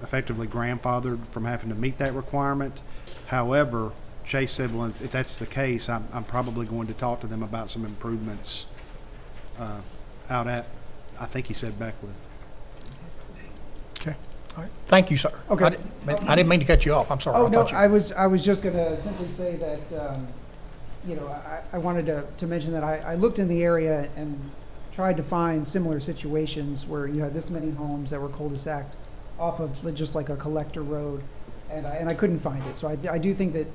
C: effectively grandfathered from having to meet that requirement. However, Chase said, well, if that's the case, I'm probably going to talk to them about some improvements out at, I think he said Beckwith.
A: Okay. All right. Thank you, sir.
H: Okay.
A: I didn't mean to cut you off. I'm sorry.
H: Oh, no,
A: thought you-
H: I was just gonna simply say that, I wanted to mention that I looked in the area and tried to find similar situations where you had this many homes that were cul-de-sac off of just like a collector road, and I couldn't find it. So I do think that,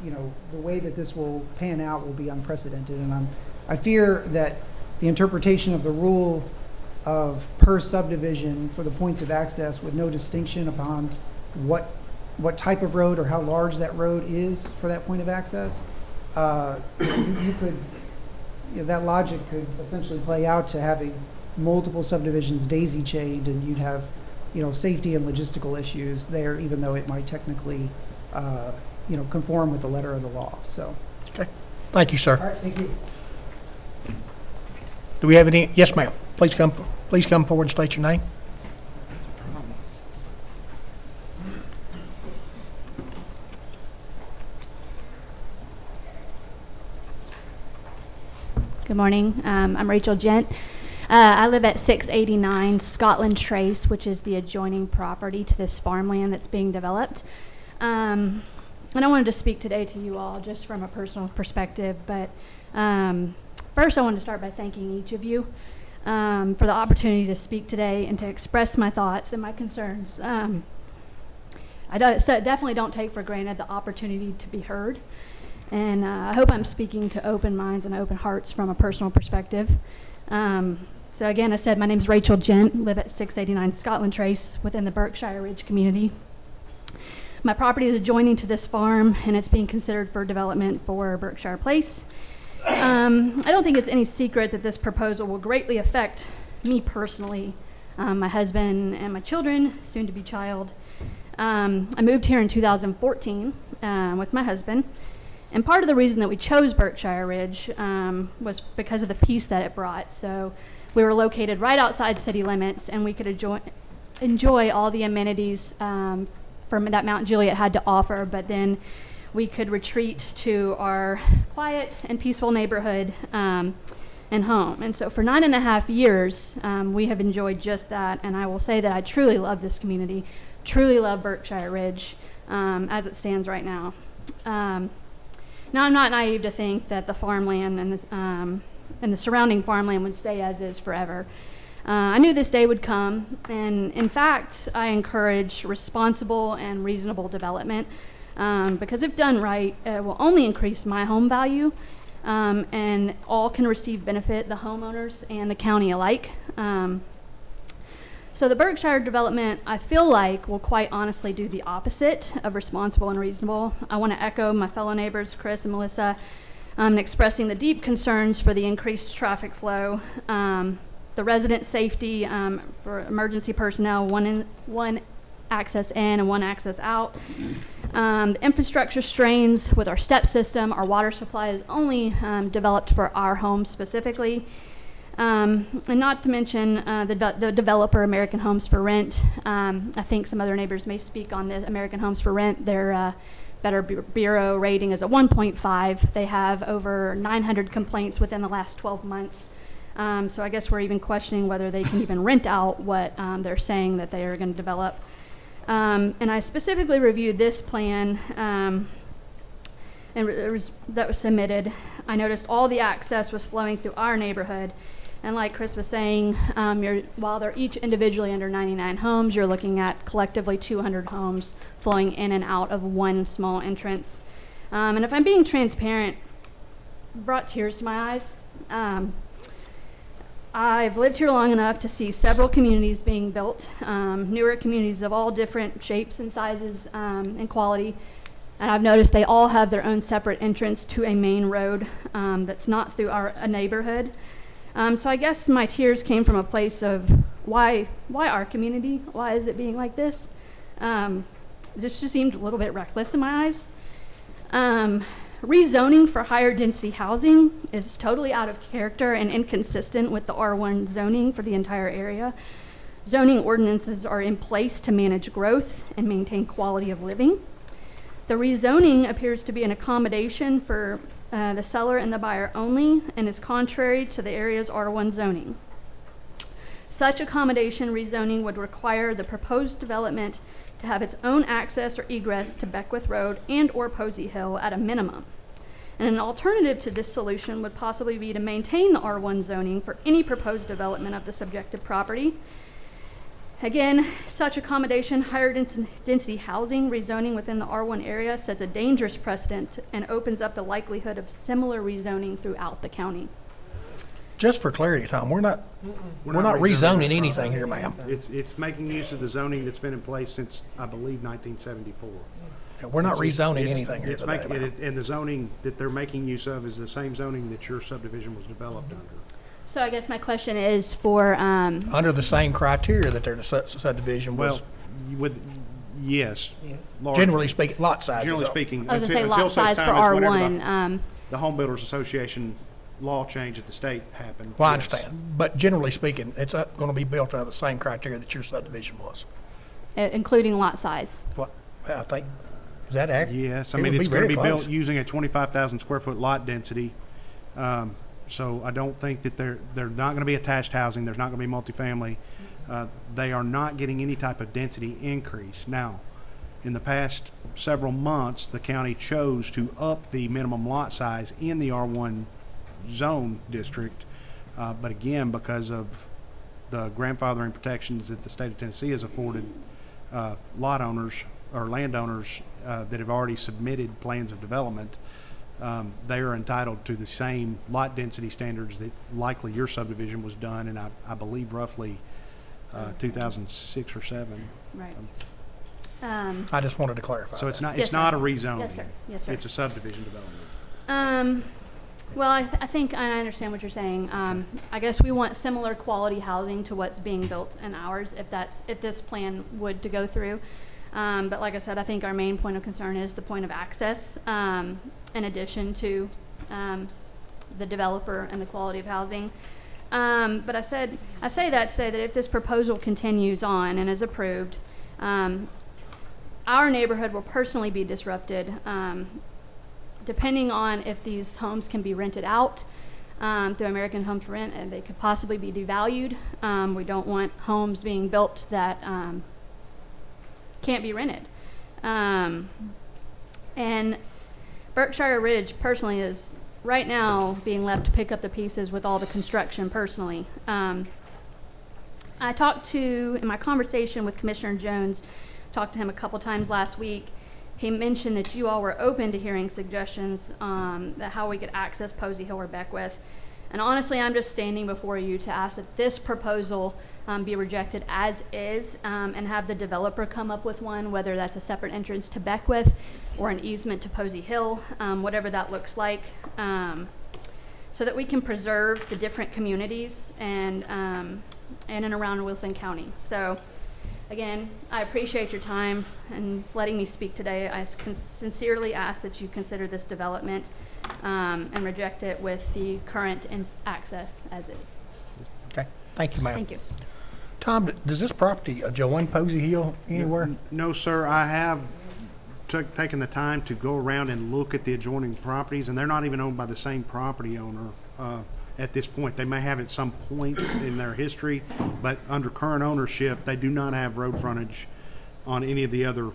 H: the way that this will pan out will be unprecedented, and I fear that the interpretation of the rule of per subdivision for the points of access with no distinction upon what type of road or how large that road is for that point of access, you could, that logic could essentially play out to having multiple subdivisions daisy chained, and you'd have, safety and logistical issues there, even though it might technically, conform with the letter of the law. So,
A: Okay. Thank you, sir.
H: all right, thank you.
A: Do we have any? Yes, ma'am. Please come forward and state your name.
K: Good morning. I'm Rachel Gent. I live at 689 Scotland Trace, which is the adjoining property to this farmland that's being developed. And I wanted to speak today to you all just from a personal perspective, but first I wanted to start by thanking each of you for the opportunity to speak today and to express my thoughts and my concerns. I definitely don't take for granted the opportunity to be heard. And I hope I'm speaking to open minds and open hearts from a personal perspective. So again, I said my name's Rachel Gent, live at 689 Scotland Trace within the Berkshire Ridge community. My property is adjoining to this farm, and it's being considered for development for Berkshire Place. I don't think it's any secret that this proposal will greatly affect me personally, my husband, and my children, soon-to-be child. I moved here in 2014 with my husband. And part of the reason that we chose Berkshire Ridge was because of the peace that it brought. So we were located right outside city limits, and we could enjoy all the amenities from that Mount Juliet had to offer, but then we could retreat to our quiet and peaceful neighborhood and home. And so for 9.5 years, we have enjoyed just that, and I will say that I truly love this community, truly love Berkshire Ridge as it stands right now. Now, I'm not naive to think that the farmland and the surrounding farmland would stay as is forever. I knew this day would come, and in fact, I encourage responsible and reasonable development because if done right, it will only increase my home value, and all can receive benefit, the homeowners and the county alike. So the Berkshire development, I feel like, will quite honestly do the opposite of responsible and reasonable. I want to echo my fellow neighbors, Chris and Melissa, in expressing the deep concerns for the increased traffic flow, the resident safety for emergency personnel, one access in and one access out. The infrastructure strains with our step system, our water supply is only developed for our home specifically. And not to mention the developer, American Homes for Rent. I think some other neighbors may speak on this. American Homes for Rent, their Better Bureau rating is a 1.5. They have over 900 complaints within the last 12 months. So I guess we're even questioning whether they can even rent out what they're saying that they are going to develop. And I specifically reviewed this plan that was submitted. I noticed all the access was flowing through our neighborhood. And like Chris was saying, while they're each individually under 99 homes, you're looking at collectively 200 homes flowing in and out of one small entrance. And if I'm being transparent, it brought tears to my eyes. I've lived here long enough to see several communities being built, newer communities of all different shapes and sizes and quality. And I've noticed they all have their own separate entrance to a main road that's not through a neighborhood. So I guess my tears came from a place of why our community? Why is it being like this? This just seemed a little bit reckless in my eyes. Rezoning for higher density housing is totally out of character and inconsistent with the R1 zoning for the entire area. Zoning ordinances are in place to manage growth and maintain quality of living. The rezoning appears to be an accommodation for the seller and the buyer only and is contrary to the area's R1 zoning. Such accommodation rezoning would require the proposed development to have its own access or egress to Beckwith Road and or Posey Hill at a minimum. And an alternative to this solution would possibly be to maintain the R1 zoning for any proposed development of the subjective property. Again, such accommodation, higher density housing, rezoning within the R1 area sets a dangerous precedent and opens up the likelihood of similar rezoning throughout the county.
A: Just for clarity, Tom, we're not rezoning anything here, ma'am.
C: It's making use of the zoning that's been in place since, I believe, 1974.
A: We're not rezoning
C: It's-
A: anything here
C: it's
A: today,
C: making-
A: ma'am.
C: And the zoning that they're making use of is the same zoning that your subdivision was developed under.
K: So I guess my question is for,
A: Under the same criteria that their subdivision was,
C: Well, yes.
G: Yes.
C: large-
A: generally speaking, lot size.
C: Generally speaking.
K: I was gonna say
C: until
K: lot
C: such
K: size for
C: time as whenever
K: R1.
C: The Home Builders Association law change at the state happened.
A: Well, I
C: yes.
A: understand, but generally speaking, it's going to be built under the same criteria that your subdivision was.
K: Including lot size.
A: What, I think, is that accurate?
C: Yes, I
A: It
C: mean,
A: would
C: it's
A: be
C: going to
A: very
C: be built
A: close.
C: using a 25,000 square foot lot density. So I don't think that they're not going to be attached housing. There's not going to be multifamily. They are not getting any type of density increase. Now, in the past several months, the county chose to up the minimum lot size in the R1 zone district. But again, because of the grandfathering protections that the state of Tennessee has afforded lot owners or landowners that have already submitted plans of development, they are entitled to the same lot density standards that likely your subdivision was done in, I believe, roughly 2006 or 7.
K: Right.
A: I just wanted to clarify.
C: So it's
A: that.
C: not,
K: Yes,
C: it's not a
K: sir.
C: rezoning.
K: Yes, sir. Yes, sir.
C: It's a subdivision development.
K: Well, I think I understand what you're saying. I guess we want similar quality housing to what's being built in ours, if this plan would to go through. But like I said, I think our main point of concern is the point of access, in addition to the developer and the quality of housing. But I say that to say that if this proposal continues on and is approved, our neighborhood will personally be disrupted, depending on if these homes can be rented out through American Home for Rent, and they could possibly be devalued. We don't want homes being built that can't be rented. And Berkshire Ridge personally is right now being left to pick up the pieces with all the construction personally. I talked to, in my conversation with Commissioner Jones, talked to him a couple times last week. He mentioned that you all were open to hearing suggestions that how we could access Posey Hill or Beckwith. And honestly, I'm just standing before you to ask that this proposal be rejected as is, and have the developer come up with one, whether that's a separate entrance to Beckwith or an easement to Posey Hill, whatever that looks like, so that we can preserve the different communities and in and around Wilson County. So again, I appreciate your time and letting me speak today. I sincerely ask that you consider this development and reject it with the current access as is.
A: Okay, thank you, ma'am.
K: Thank you.
A: Tom, does this property adjoin Posey Hill anywhere?
C: No, sir. I have taken the time to go around and look at the adjoining properties, and they're not even owned by the same property owner at this point. They may have at some point in their history, but under current ownership, they do not have road frontage on any of the other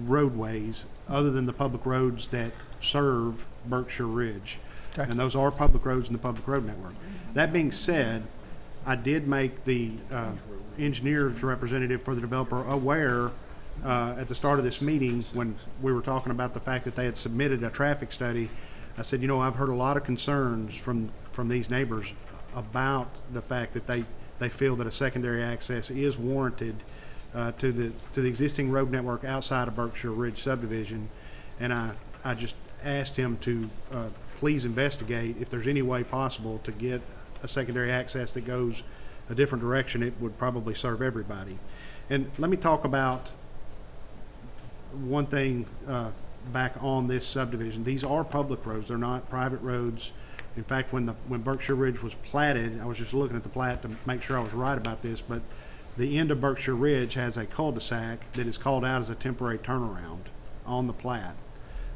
C: roadways other than the public roads that serve Berkshire Ridge.
A: Okay.
C: And those are public roads in the public road network. That being said, I did make the engineer's representative for the developer aware at the start of this meeting when we were talking about the fact that they had submitted a traffic study. I said, you know, I've heard a lot of concerns from these neighbors about the fact that they feel that a secondary access is warranted to the existing road network outside of Berkshire Ridge subdivision. And I just asked him to please investigate if there's any way possible to get a secondary access that goes a different direction. It would probably serve everybody. And let me talk about one thing back on this subdivision. These are public roads. They're not private roads. In fact, when Berkshire Ridge was platted, I was just looking at the plat to make sure I was right about this, but the end of Berkshire Ridge has a cul-de-sac that is called out as a temporary turnaround on the plat.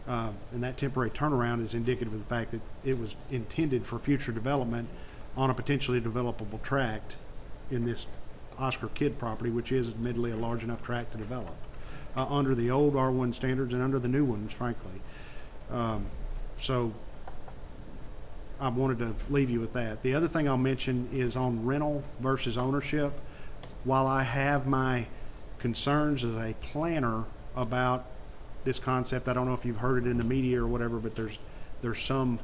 C: And that temporary turnaround is indicative of the fact that it was intended for future development on a potentially developable tract in this Oscar Kidd property, which is admittedly a large enough tract to develop under the old R1 standards and under the new ones, frankly. So I wanted to leave you with that. The other thing I'll mention is on rental versus ownership. While I have my concerns as a planner about this concept, I don't know if you've heard it in the media or whatever, but there's some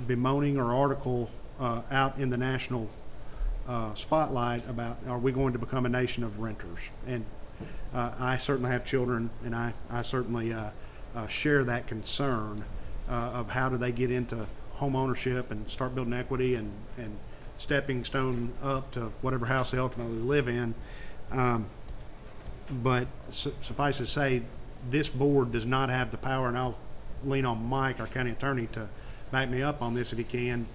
C: bemoaning or article out in the national spotlight about, are we going to become a nation of renters? And I certainly have children, and I certainly share that concern of how do they get into home ownership and start building equity and stepping stone up to whatever house they ultimately live in. But suffice to say, this board does not have the power, and I'll lean on Mike, our county attorney, to back me up on this if he can,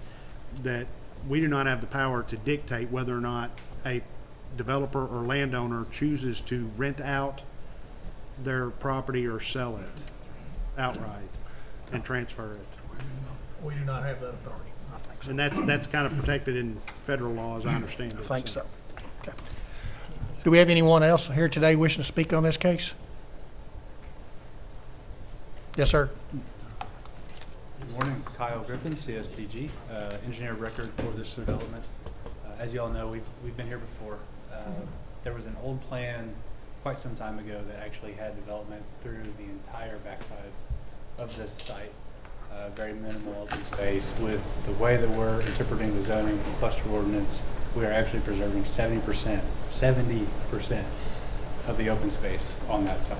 C: that we do not have the power to dictate whether or not a developer or landowner chooses to rent out their property or sell it outright and transfer it.
A: We do not have that authority. I think so.
C: And that's kind of protected in federal law, as I understand it.
A: I think so. Okay. Do we have anyone else here today wishing to speak on this case? Yes, sir.
L: Good morning, Kyle Griffin, CSDG, engineer of record for this development. As you all know, we've been here before. There was an old plan quite some time ago that actually had development through the entire backside of this site. Very minimal open space. With the way that we're interpreting the zoning and cluster ordinance, we are actually preserving 70% of the open space on that site.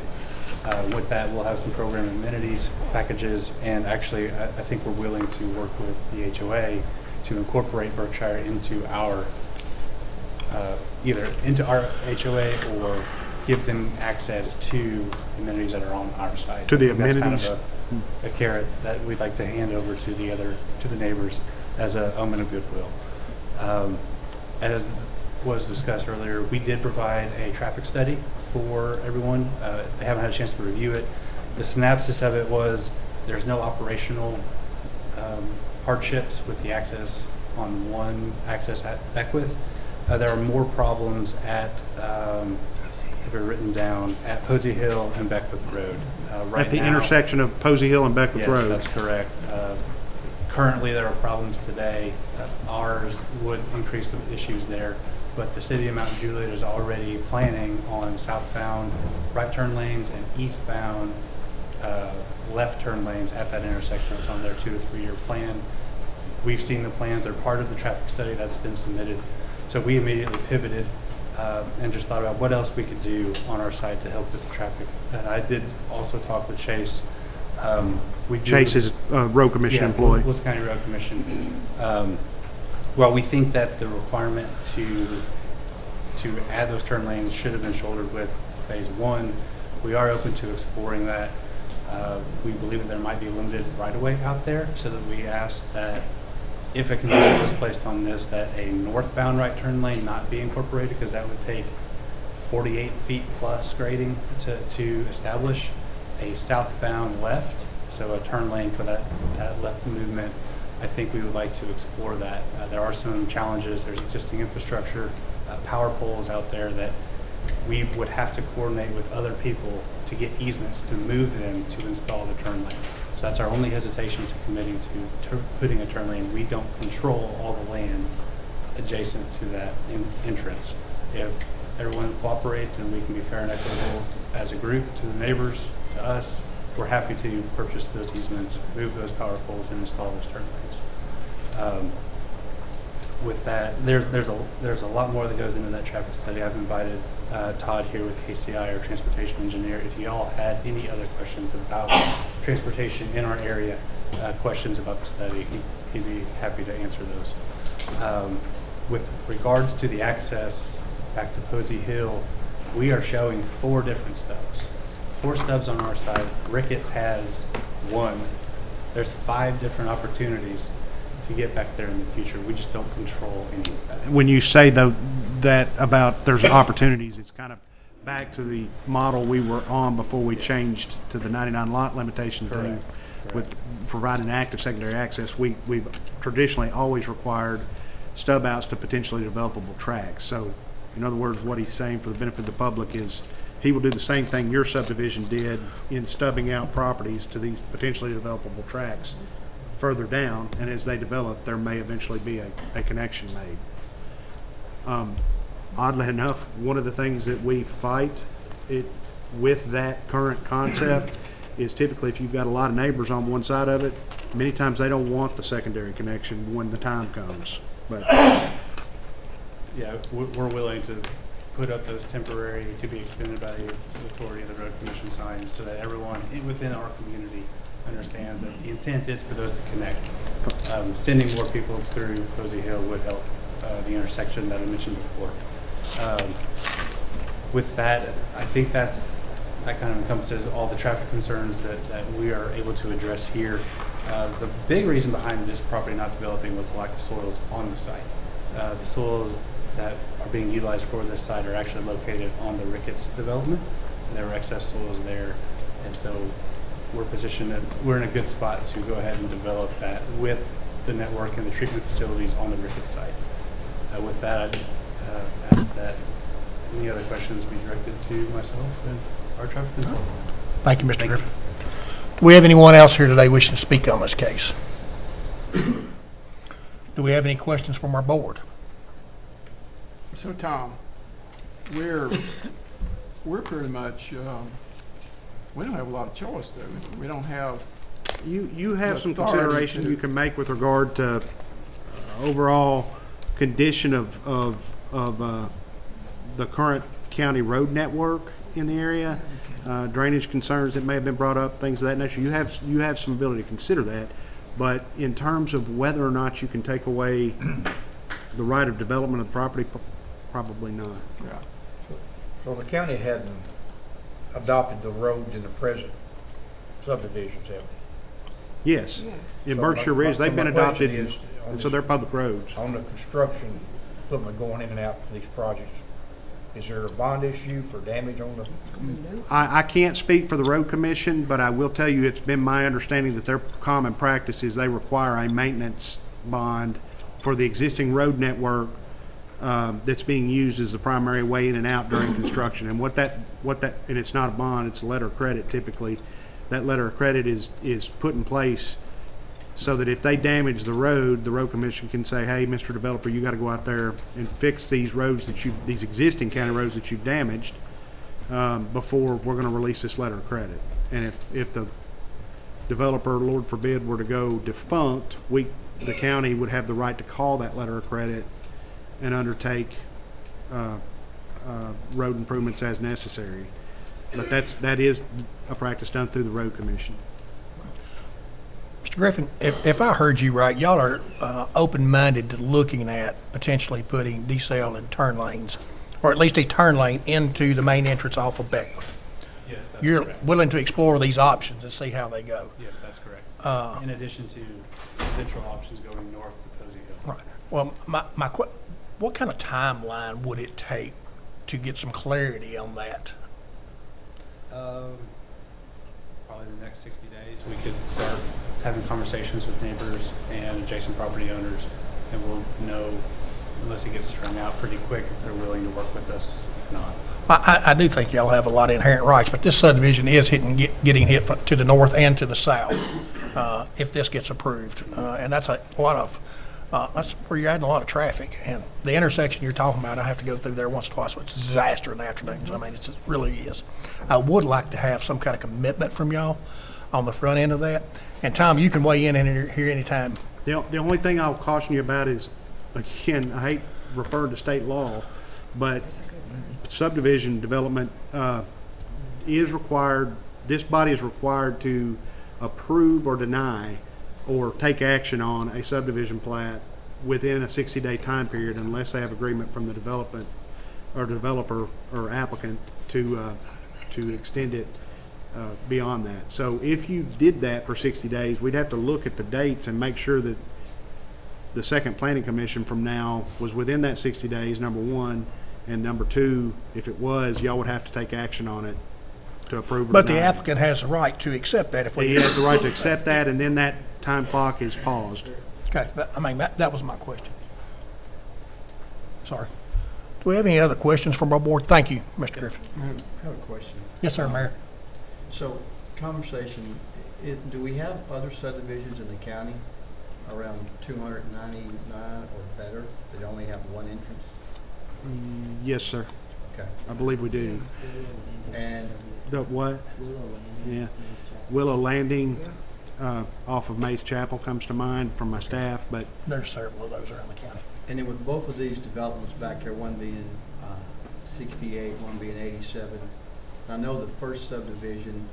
L: With that, we'll have some program amenities, packages, and actually I think we're willing to work with the HOA to incorporate Berkshire into our, either into our HOA or give them access to amenities that are on our site.
C: To the
L: That's
C: amenities?
L: kind of a carrot that we'd like to hand over to the neighbors as an omen of goodwill. As was discussed earlier, we did provide a traffic study for everyone. They haven't had a chance to review it. The synopsis of it was there's no operational hardships with the access on one access at Beckwith. There are more problems at, if they're written down, at Posey Hill and Beckwith Road. Right
C: At the
L: now,
C: intersection of Posey Hill and Beckwith
L: yes,
C: Road.
L: that's correct. Currently, there are problems today. Ours would increase the issues there, but the city of Mount Juliet is already planning on southbound right turn lanes and eastbound left turn lanes at that intersection. That's on their 2 to 3 year plan. We've seen the plans. They're part of the traffic study that's been submitted. So we immediately pivoted and just thought about what else we could do on our site to help with the traffic. And I did also talk with Chase.
C: Chase is a road commission employee.
L: Willis County Road Commission. Well, we think that the requirement to add those turn lanes should have been shouldered with phase 1. We are open to exploring that. We believe that there might be limited right-of-way out there, so that we asked that if a condition was placed on this, that a northbound right turn lane not be incorporated, because that would take 48 feet plus grading to establish a southbound left, so a turn lane for that left movement. I think we would like to explore that. There are some challenges. There's existing infrastructure, power poles out there that we would have to coordinate with other people to get easements to move them to install the turn lane. So that's our only hesitation to committing to putting a turn lane. We don't control all the land adjacent to that entrance. If everyone cooperates and we can be fair and equitable as a group to the neighbors, to us, we're happy to purchase those easements, move those power poles, and install those turn lanes. with that, there's a lot more that goes into that traffic study. I've invited Todd here with KCI, our transportation engineer. If y'all had any other questions about transportation in our area, questions about the study, he'd be happy to answer those. With regards to the access back to Posey Hill, we are showing 4 different stubs. 4 stubs on our side. Ricketts has 1. There's 5 different opportunities to get back there in the future. We just don't control any of that.
C: When you say though that about there's opportunities, it's kind of back to the model we were on before we changed to the 99 lot limitation thing.
L: Correct.
C: With providing active secondary access, we've traditionally always required stub outs to potentially developable tracks. So in other words, what he's saying for the benefit of the public is he will do the same thing your subdivision did in stubbing out properties to these potentially developable tracks further down, and as they develop, there may eventually be a connection made. Oddly enough, one of the things that we fight with that current concept is typically if you've got a lot of neighbors on one side of it, many times they don't want the secondary connection when the time comes. But
L: Yeah, we're willing to put up those temporary to be extended by the authority of the road commission signs so that everyone within our community understands that the intent is for those to connect. Sending more people through Posey Hill would help the intersection that I mentioned before. With that, I think that kind of encompasses all the traffic concerns that we are able to address here. The big reason behind this property not developing was the lack of soils on the site. The soils that are being utilized for this site are actually located on the Ricketts development. There were excess soils there, and so we're positioned that we're in a good spot to go ahead and develop that with the network and the treatment facilities on the Ricketts site. With that, I'd ask that any other questions be directed to myself and our traffic consultant.
A: Thank you, Mr. Griffin. Do we have anyone else here today wishing to speak on this case? Do we have any questions from our board?
M: So Tom, we're pretty much, we don't have a lot of choice, do we? We don't have.
C: you have some
M: Authority
C: consideration
M: to-
C: you can make with regard to overall condition of the current county road network in the area, drainage concerns that may have been brought up, things of that nature. You have some ability to consider that, but in terms of whether or not you can take away the right of development of the property, probably not.
M: Yeah.
F: So the county hadn't adopted the roads in the present subdivisions, have they?
C: Yes,
G: Yeah.
C: in
F: So
C: Berkshire
F: my-
C: Ridge,
F: so
C: they've
F: my
C: been
F: question
C: adopted,
F: is, on
C: and so
F: this-
C: they're public roads.
F: On the construction, equipment going in and out for these projects, is there a bond issue for damage on the?
C: I can't speak for the road commission, but I will tell you, it's been my understanding that their common practice is they require a maintenance bond for the existing road network that's being used as the primary way in and out during construction. And what that, and it's not a bond, it's a letter of credit typically. That letter of credit is put in place so that if they damage the road commission can say, hey, Mr. Developer, you got to go out there and fix these roads these existing county roads that you've damaged before we're going to release this letter of credit. And if the developer, Lord forbid, were to go defunct, the county would have the right to call that letter of credit and undertake road improvements as necessary. But that is a practice done through the road commission.
A: Mr. Griffin, if I heard you right, y'all are open-minded to looking at potentially putting decel and turn lanes, or at least a turn lane into the main entrance off of Beckwith.
L: Yes, that's
A: You're
L: correct.
A: willing to explore these options and see how they go.
L: Yes, that's correct. In addition to potential options going north to Posey Hill.
A: Right. Well, what kind of timeline would it take to get some clarity on that?
L: Probably the next 60 days, we could start having conversations with neighbors and adjacent property owners, and we'll know, unless it gets strung out pretty quick, if they're willing to work with us or not.
A: I do think y'all have a lot of inherent rights, but this subdivision is getting hit to the north and to the south if this gets approved. And that's a lot of, that's where you're adding a lot of traffic. And the intersection you're talking about, I have to go through there once or twice. It's a disaster in the afternoons. I mean, it really is. I would like to have some kind of commitment from y'all on the front end of that. And Tom, you can weigh in here anytime.
C: The only thing I'll caution you about is again, I hate referring to state law, but subdivision development is required, this body is required to approve or deny or take action on a subdivision plat within a 60-day time period unless they have agreement from the development or developer or applicant to extend it beyond that. So if you did that for 60 days, we'd have to look at the dates and make sure that the second planning commission from now was within that 60 days, number one, and number two, if it was, y'all would have to take action on it to approve or
A: But the
C: deny.
A: applicant has the right to accept that if we.
C: He has the right to accept that, and then that time clock is paused.
A: Okay, that was my question. Sorry. Do we have any other questions from our board? Thank you, Mr. Griffin.
I: I have a question.
A: Yes, sir, Mayor.
I: So, conversation, do we have other subdivisions in the county around 299 or better that only have one entrance?
C: Yes, sir.
I: Okay.
C: I believe we do.
I: And
C: The what? Yeah. Willow Landing off of Mays Chapel comes to mind from my staff, but
A: There's several of those around the county.
I: And then with both of these developments back here, one being 68, one being 87, I know the first subdivision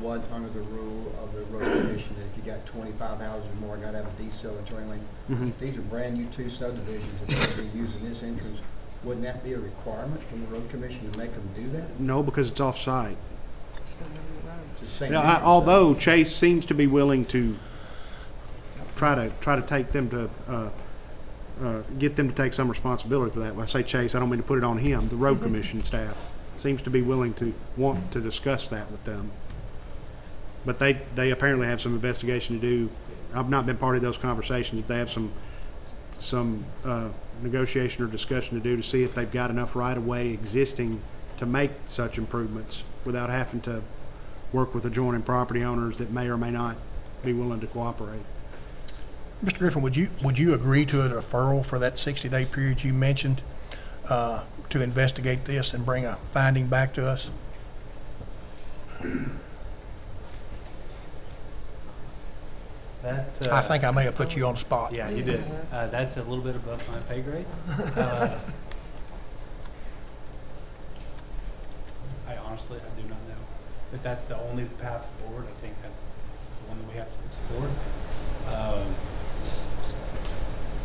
I: was under the rule of the road commission that if you got 25 houses or more, you gotta have a decel and turn lane. If these are brand new two subdivisions, if they're using this entrance, wouldn't that be a requirement from the road commission to make them do that?
C: no, because it's off-site.
G: It's not on the road.
I: It's the same
C: Yeah,
I: entrance, so-
C: although Chase seems to be willing to try to take them to get them to take some responsibility for that. When I say Chase, I don't mean to put it on him. The road commission staff seems to be willing to want to discuss that with them. But they apparently have some investigation to do. I've not been part of those conversations. But they have some negotiation or discussion to do to see if they've got enough right of way existing to make such improvements without having to work with adjoining property owners that may or may not be willing to cooperate.
A: Mr. Griffin, would you agree to a deferral for that 60-day period you mentioned to investigate this and bring a finding back to us?
L: That,
A: I think I may have put you on the spot.
L: Yeah, you did. That's a little bit above my pay grade. I honestly, I do not know. If that's the only path forward, I think that's the one that we have to explore.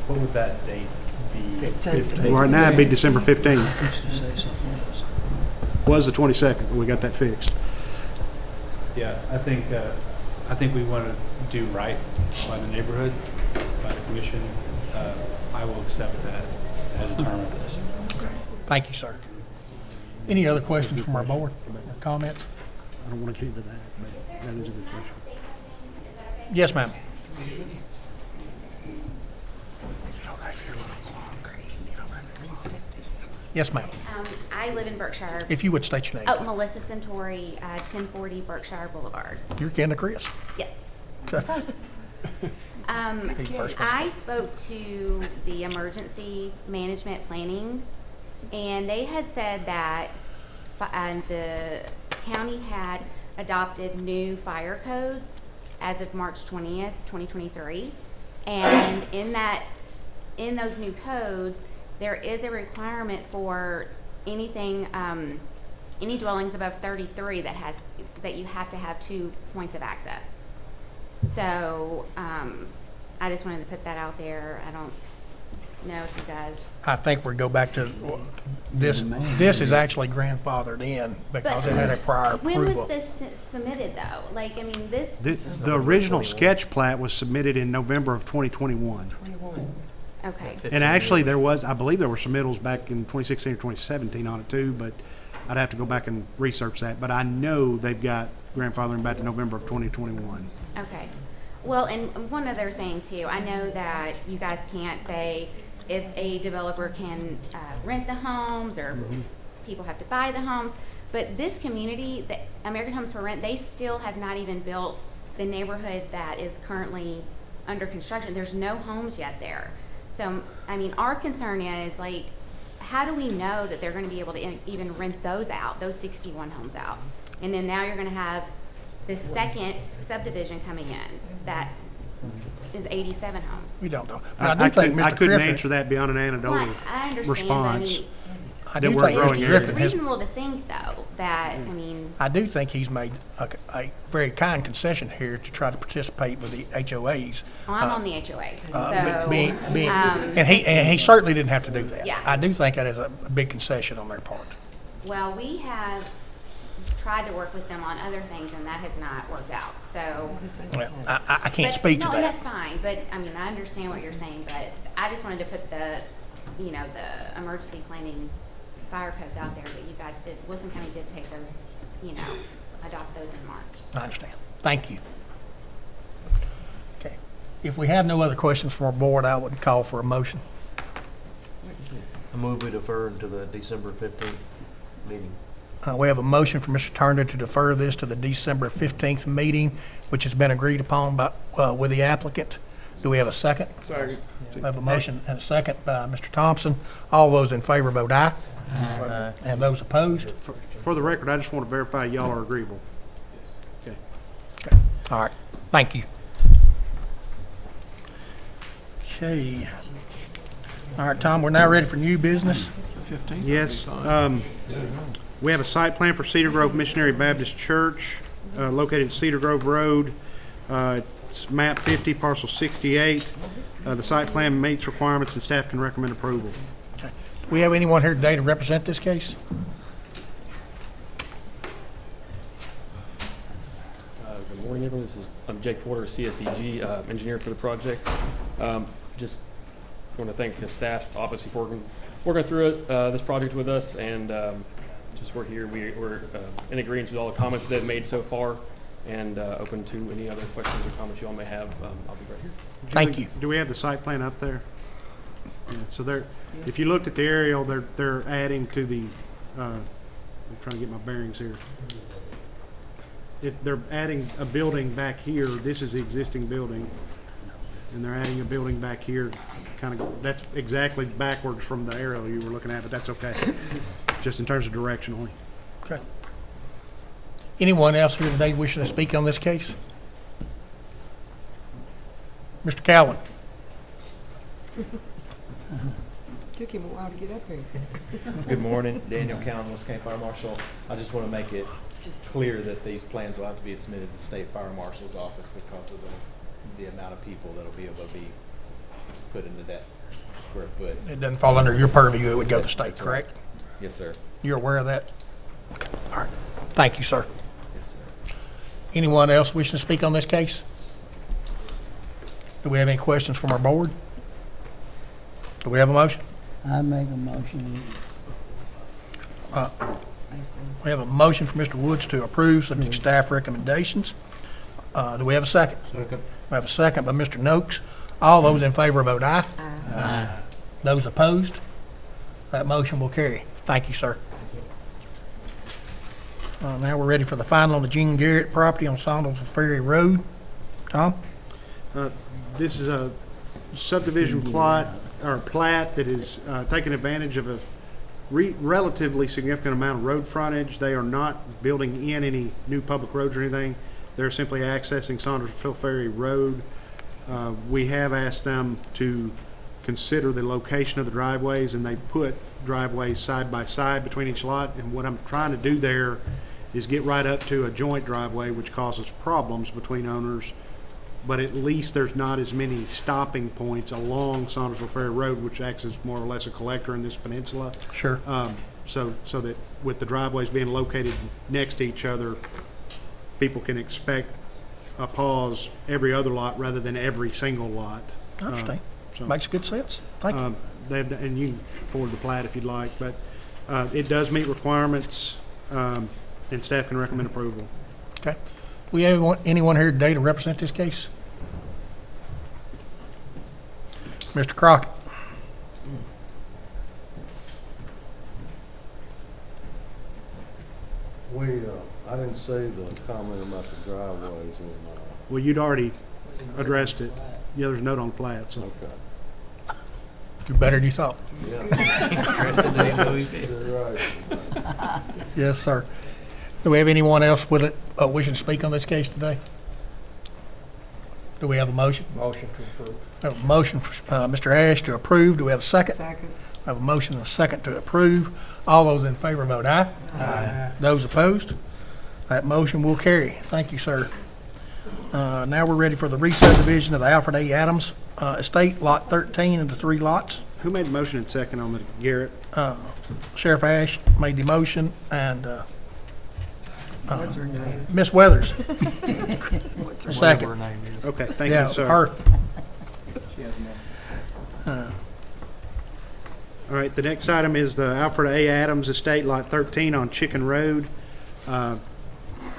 L: What would that date be?
G: 15th.
C: Right now, it'd be December 15th. Was the 22nd, but we got that fixed.
L: Yeah, I think we want to do right by the neighborhood, by the commission. I will accept that as a term of this.
A: Okay. Thank you, sir. Any other questions from our board or comments?
C: I don't want to get into that, but that is a good question.
A: Yes, ma'am. Yes, ma'am.
N: I live in Berkshire.
A: If you would state your name.
N: Oh, Melissa Centauri, 1040 Berkshire Boulevard.
A: You're Ken to Chris.
N: Yes.
A: Okay. First.
N: I spoke to the emergency management planning, and they had said that the county had adopted new fire codes as of March 20th, 2023. And in those new codes, there is a requirement for anything, any dwellings above 33 that you have to have 2 points of access. So, I just wanted to put that out there. I don't know if you guys.
A: I think we go back to this. This is actually grandfathered in because it had a prior approval.
N: When was this submitted though? Like, I mean,
C: The original sketch plat was submitted in November of 2021.
G: 21.
N: okay.
C: And actually, I believe there were submittals back in 2016 or 2017 on it too, but I'd have to go back and research that. But I know they've got grandfathering back to November of 2021.
N: Okay. Well, and one other thing too, I know that you guys can't say if a developer can rent the homes or people have to buy the homes, but this community, the American Homes for Rent, they still have not even built the neighborhood that is currently under construction. There's no homes yet there. So, I mean, our concern is like, how do we know that they're going to be able to even rent those out, those 61 homes out? And then now you're going to have the second subdivision coming in that is 87 homes.
A: We don't know.
C: I
A: But I do think
C: couldn't, I
A: Mr.
C: couldn't
A: Griffin,
C: answer that beyond an
N: Well,
C: anecdotal
N: I understand, but I
C: response.
N: mean,
A: I
C: that
A: do
C: we're
A: think
C: growing
A: Mr.
C: area.
A: Griffin
N: it's
A: has,
N: reasonable to think, though, that, I mean,
A: I do think he's made a very kind concession here to try to participate with the HOAs.
N: well, I'm on the HOA,
A: But
N: so.
A: being,
N: um,
A: and he certainly didn't have to do that.
N: Yeah.
A: I do think that is a big concession on their part.
N: Well, we have tried to work with them on other things, and that has not worked out, so.
A: Well, I can't
N: But-
A: speak to
N: No, and
A: that.
N: that's fine, but, I mean, I understand what you're saying, but I just wanted to put the, you know, the emergency planning fire codes out there that you guys did, Wilson County did take those, you know, adopt those in March.
A: I understand. Thank you. Okay. If we have no other questions from our board, I would call for a motion.
O: I move we defer to the December 15th meeting.
A: We have a motion from Mr. Turner to defer this to the December 15th meeting, which has been agreed upon by, with the applicant. Do we have a second?
M: Sorry.
A: We have a motion and a second by Mr. Thompson. All those in favor vote aye. Aye. And those opposed?
C: For the record, I just want to verify y'all are agreeable. Okay.
A: All right, thank you. Okay. All right, Tom, we're now ready for new business.
M: The 15th?
C: Yes, we have a site plan for Cedar Grove Missionary Baptist Church, located at Cedar Grove Road. It's map 50, parcel 68. The site plan meets requirements and staff can recommend approval.
A: Do we have anyone here today to represent this case?
P: Good morning, everyone. I'm Jake Porter, CSDG engineer for the project. Just want to thank the staff, obviously, for working through it, this project with us, and just we're here. We're in agreement with all the comments they've made so far, and open to any other questions or comments you all may have. I'll be right here.
A: Thank you.
C: Do we have the site plan up there? Yeah, so they're, if you looked at the aerial, they're adding to the, I'm trying to get my bearings here. They're adding a building back here. This is the existing building. And they're adding a building back here, kind of, that's exactly backwards from the aerial you were looking at, but that's okay. Just in terms of directionally.
A: Okay. Anyone else here today wishing to speak on this case? Mr. Cowan?
G: Took him a while to get up here.
O: Good morning, Daniel Cowan, Wilson County Fire Marshal. I just want to make it clear that these plans will have to be submitted to the State Fire Marshal's office because of the amount of people that'll be able to be put into that square foot.
A: It doesn't fall under your purview, it would go to state, correct?
O: Yes, sir.
A: You're aware of that? Okay, all right. Thank you, sir.
O: Yes, sir.
A: Anyone else wishing to speak on this case? Do we have any questions from our board? Do we have a motion?
Q: I make a motion.
A: We have a motion from Mr. Woods to approve subject to staff recommendations. Do we have a second?
O: Second.
A: We have a second by Mr. Noakes. All those in favor vote aye. Aye. Those opposed? That motion will carry. Thank you, sir. Now we're ready for the final on the Gene Garrett property on Saunders Ferry Road. Tom?
C: This is a subdivision plot, or plat that is taking advantage of a relatively significant amount of road frontage. They are not building in any new public roads or anything. They're simply accessing Saundersville Ferry Road. We have asked them to consider the location of the driveways, and they put driveways side by side between each lot. And what I'm trying to do there is get right up to a joint driveway, which causes problems between owners. But at least there's not as many stopping points along Saundersville Ferry Road, which acts as more or less a collector in this peninsula.
A: Sure.
C: So that with the driveways being located next to each other, people can expect a pause every other lot rather than every single lot.
A: I understand.
C: So,
A: Makes good sense. Thank you.
C: and you can forward the plat if you'd like, but it does meet requirements, and staff can recommend approval.
A: Okay. We have anyone here today to represent this case? Mr. Crockett?
R: I didn't say the comment about the driveways in,
C: Well, you'd already addressed it. Yeah, there's a note on the plat, so.
R: okay.
A: You're better than you thought.
R: You're right.
A: Yes, sir. Do we have anyone else wishing to speak on this case today? Do we have a motion?
F: Motion to approve.
A: We have a motion for Mr. Ash to approve. Do we have a second?
G: Second.
A: I have a motion and a second to approve. All those in favor vote aye.
B: Aye.
A: Those opposed? That motion will carry. Thank you, sir. Now we're ready for the re-subdivision of the Alfred A. Adams Estate, Lot 13 into 3 lots.
C: Who made the motion and second on the Garrett?
A: Sheriff Ash made the motion, and
G: What's her name?
A: Ms. Weathers,
G: What's her
A: second.
F: Whatever her name is.
C: Okay, thank
A: Yeah,
C: you, sir.
A: her.
I: She has more.
C: All right, the next item is the Alfred A. Adams Estate, Lot 13 on Chicken Road.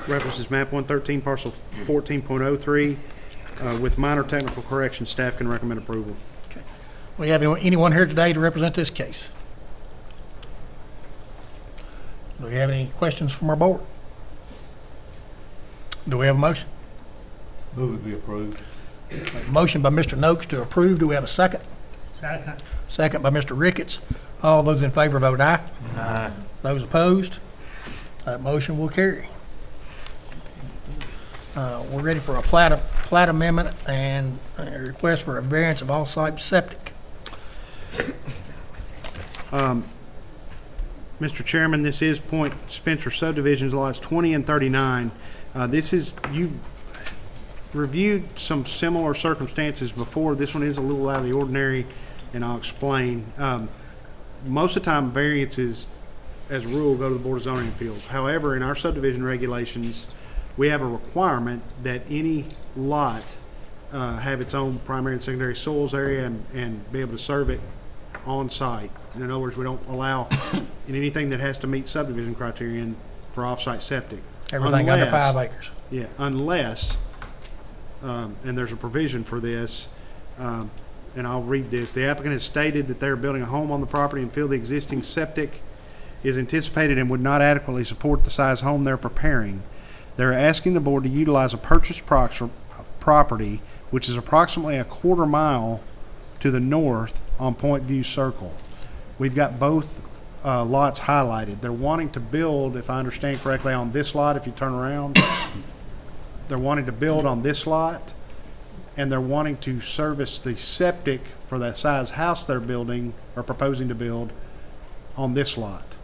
C: References map 113, parcel 14.03. With minor technical corrections, staff can recommend approval.
A: We have anyone here today to represent this case? Do we have any questions from our board? Do we have a motion?
B: Move it be approved.
A: Motion by Mr. Noakes to approve. Do we have a second?
B: Second.
A: Second by Mr. Ricketts. All those in favor vote aye.
F: Aye.
A: Those opposed? That motion will carry. We're ready for a plat amendment and a request for a variance of all-site septic.
C: Mr. Chairman, this is Point Spencer subdivisions, lots 20 and 39. You've reviewed some similar circumstances before. This one is a little out of the ordinary, and I'll explain. Most of the time, variances, as a rule, go to the Board of Zoning Appeals. However, in our subdivision regulations, we have a requirement that any lot have its own primary and secondary soils area and be able to serve it on site. In other words, we don't allow in anything that has to meet subdivision criterion for off-site septic.
A: Everything under
C: Unless-
A: 5 acres.
C: Yeah, unless, and there's a provision for this, and I'll read this. The applicant has stated that they're building a home on the property and feel the existing septic is anticipated and would not adequately support the size home they're preparing. They're asking the board to utilize a purchased property, which is approximately a quarter mile to the north on Point View Circle. We've got both lots highlighted. They're wanting to build, if I understand correctly, on this lot, if you turn around, they're wanting to build on this lot, and they're wanting to service the septic for that size house they're building or proposing to build on this lot.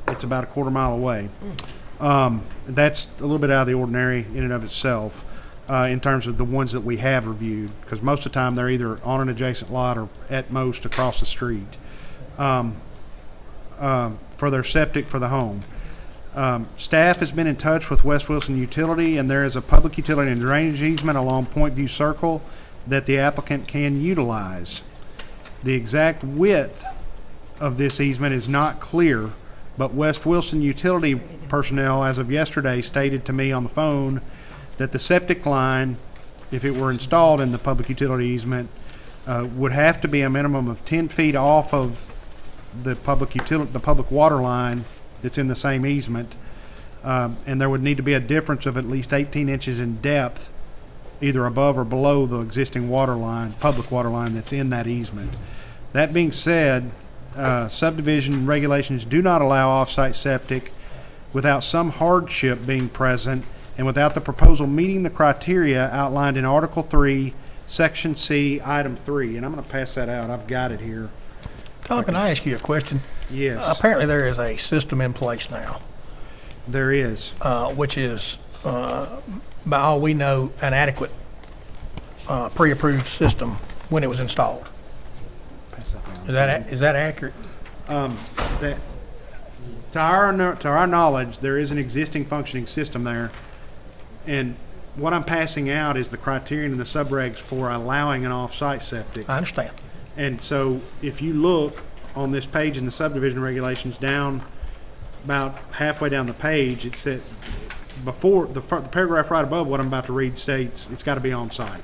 C: It's about a quarter mile away. That's a little bit out of the ordinary in and of itself in terms of the ones that we have reviewed, because most of the time they're either on an adjacent lot or at most across the street for their septic for the home. Staff has been in touch with West Wilson Utility, and there is a public utility and drainage easement along Point View Circle that the applicant can utilize. The exact width of this easement is not clear, but West Wilson Utility personnel, as of yesterday, stated to me on the phone that the septic line, if it were installed in the public utility easement, would have to be a minimum of 10 feet off of the public water line that's in the same easement, and there would need to be a difference of at least 18 inches in depth, either above or below the existing water line, public water line that's in that easement. That being said, subdivision regulations do not allow off-site septic without some hardship being present and without the proposal meeting the criteria outlined in Article 3, Section C, Item 3. And I'm going to pass that out. I've got it here.
A: Tom, can I ask you a question?
C: Yes.
A: Apparently there is a system in place now,
C: There is.
A: which is, by all we know, an adequate pre-approved system when it was installed.
C: Pass that down.
A: Is that accurate?
C: That, to our knowledge, there is an existing functioning system there, and what I'm passing out is the criterion and the subregs for allowing an off-site septic.
A: I understand.
C: And so, if you look on this page in the subdivision regulations, down about halfway down the page, it said before the paragraph right above what I'm about to read states it's got to be on site.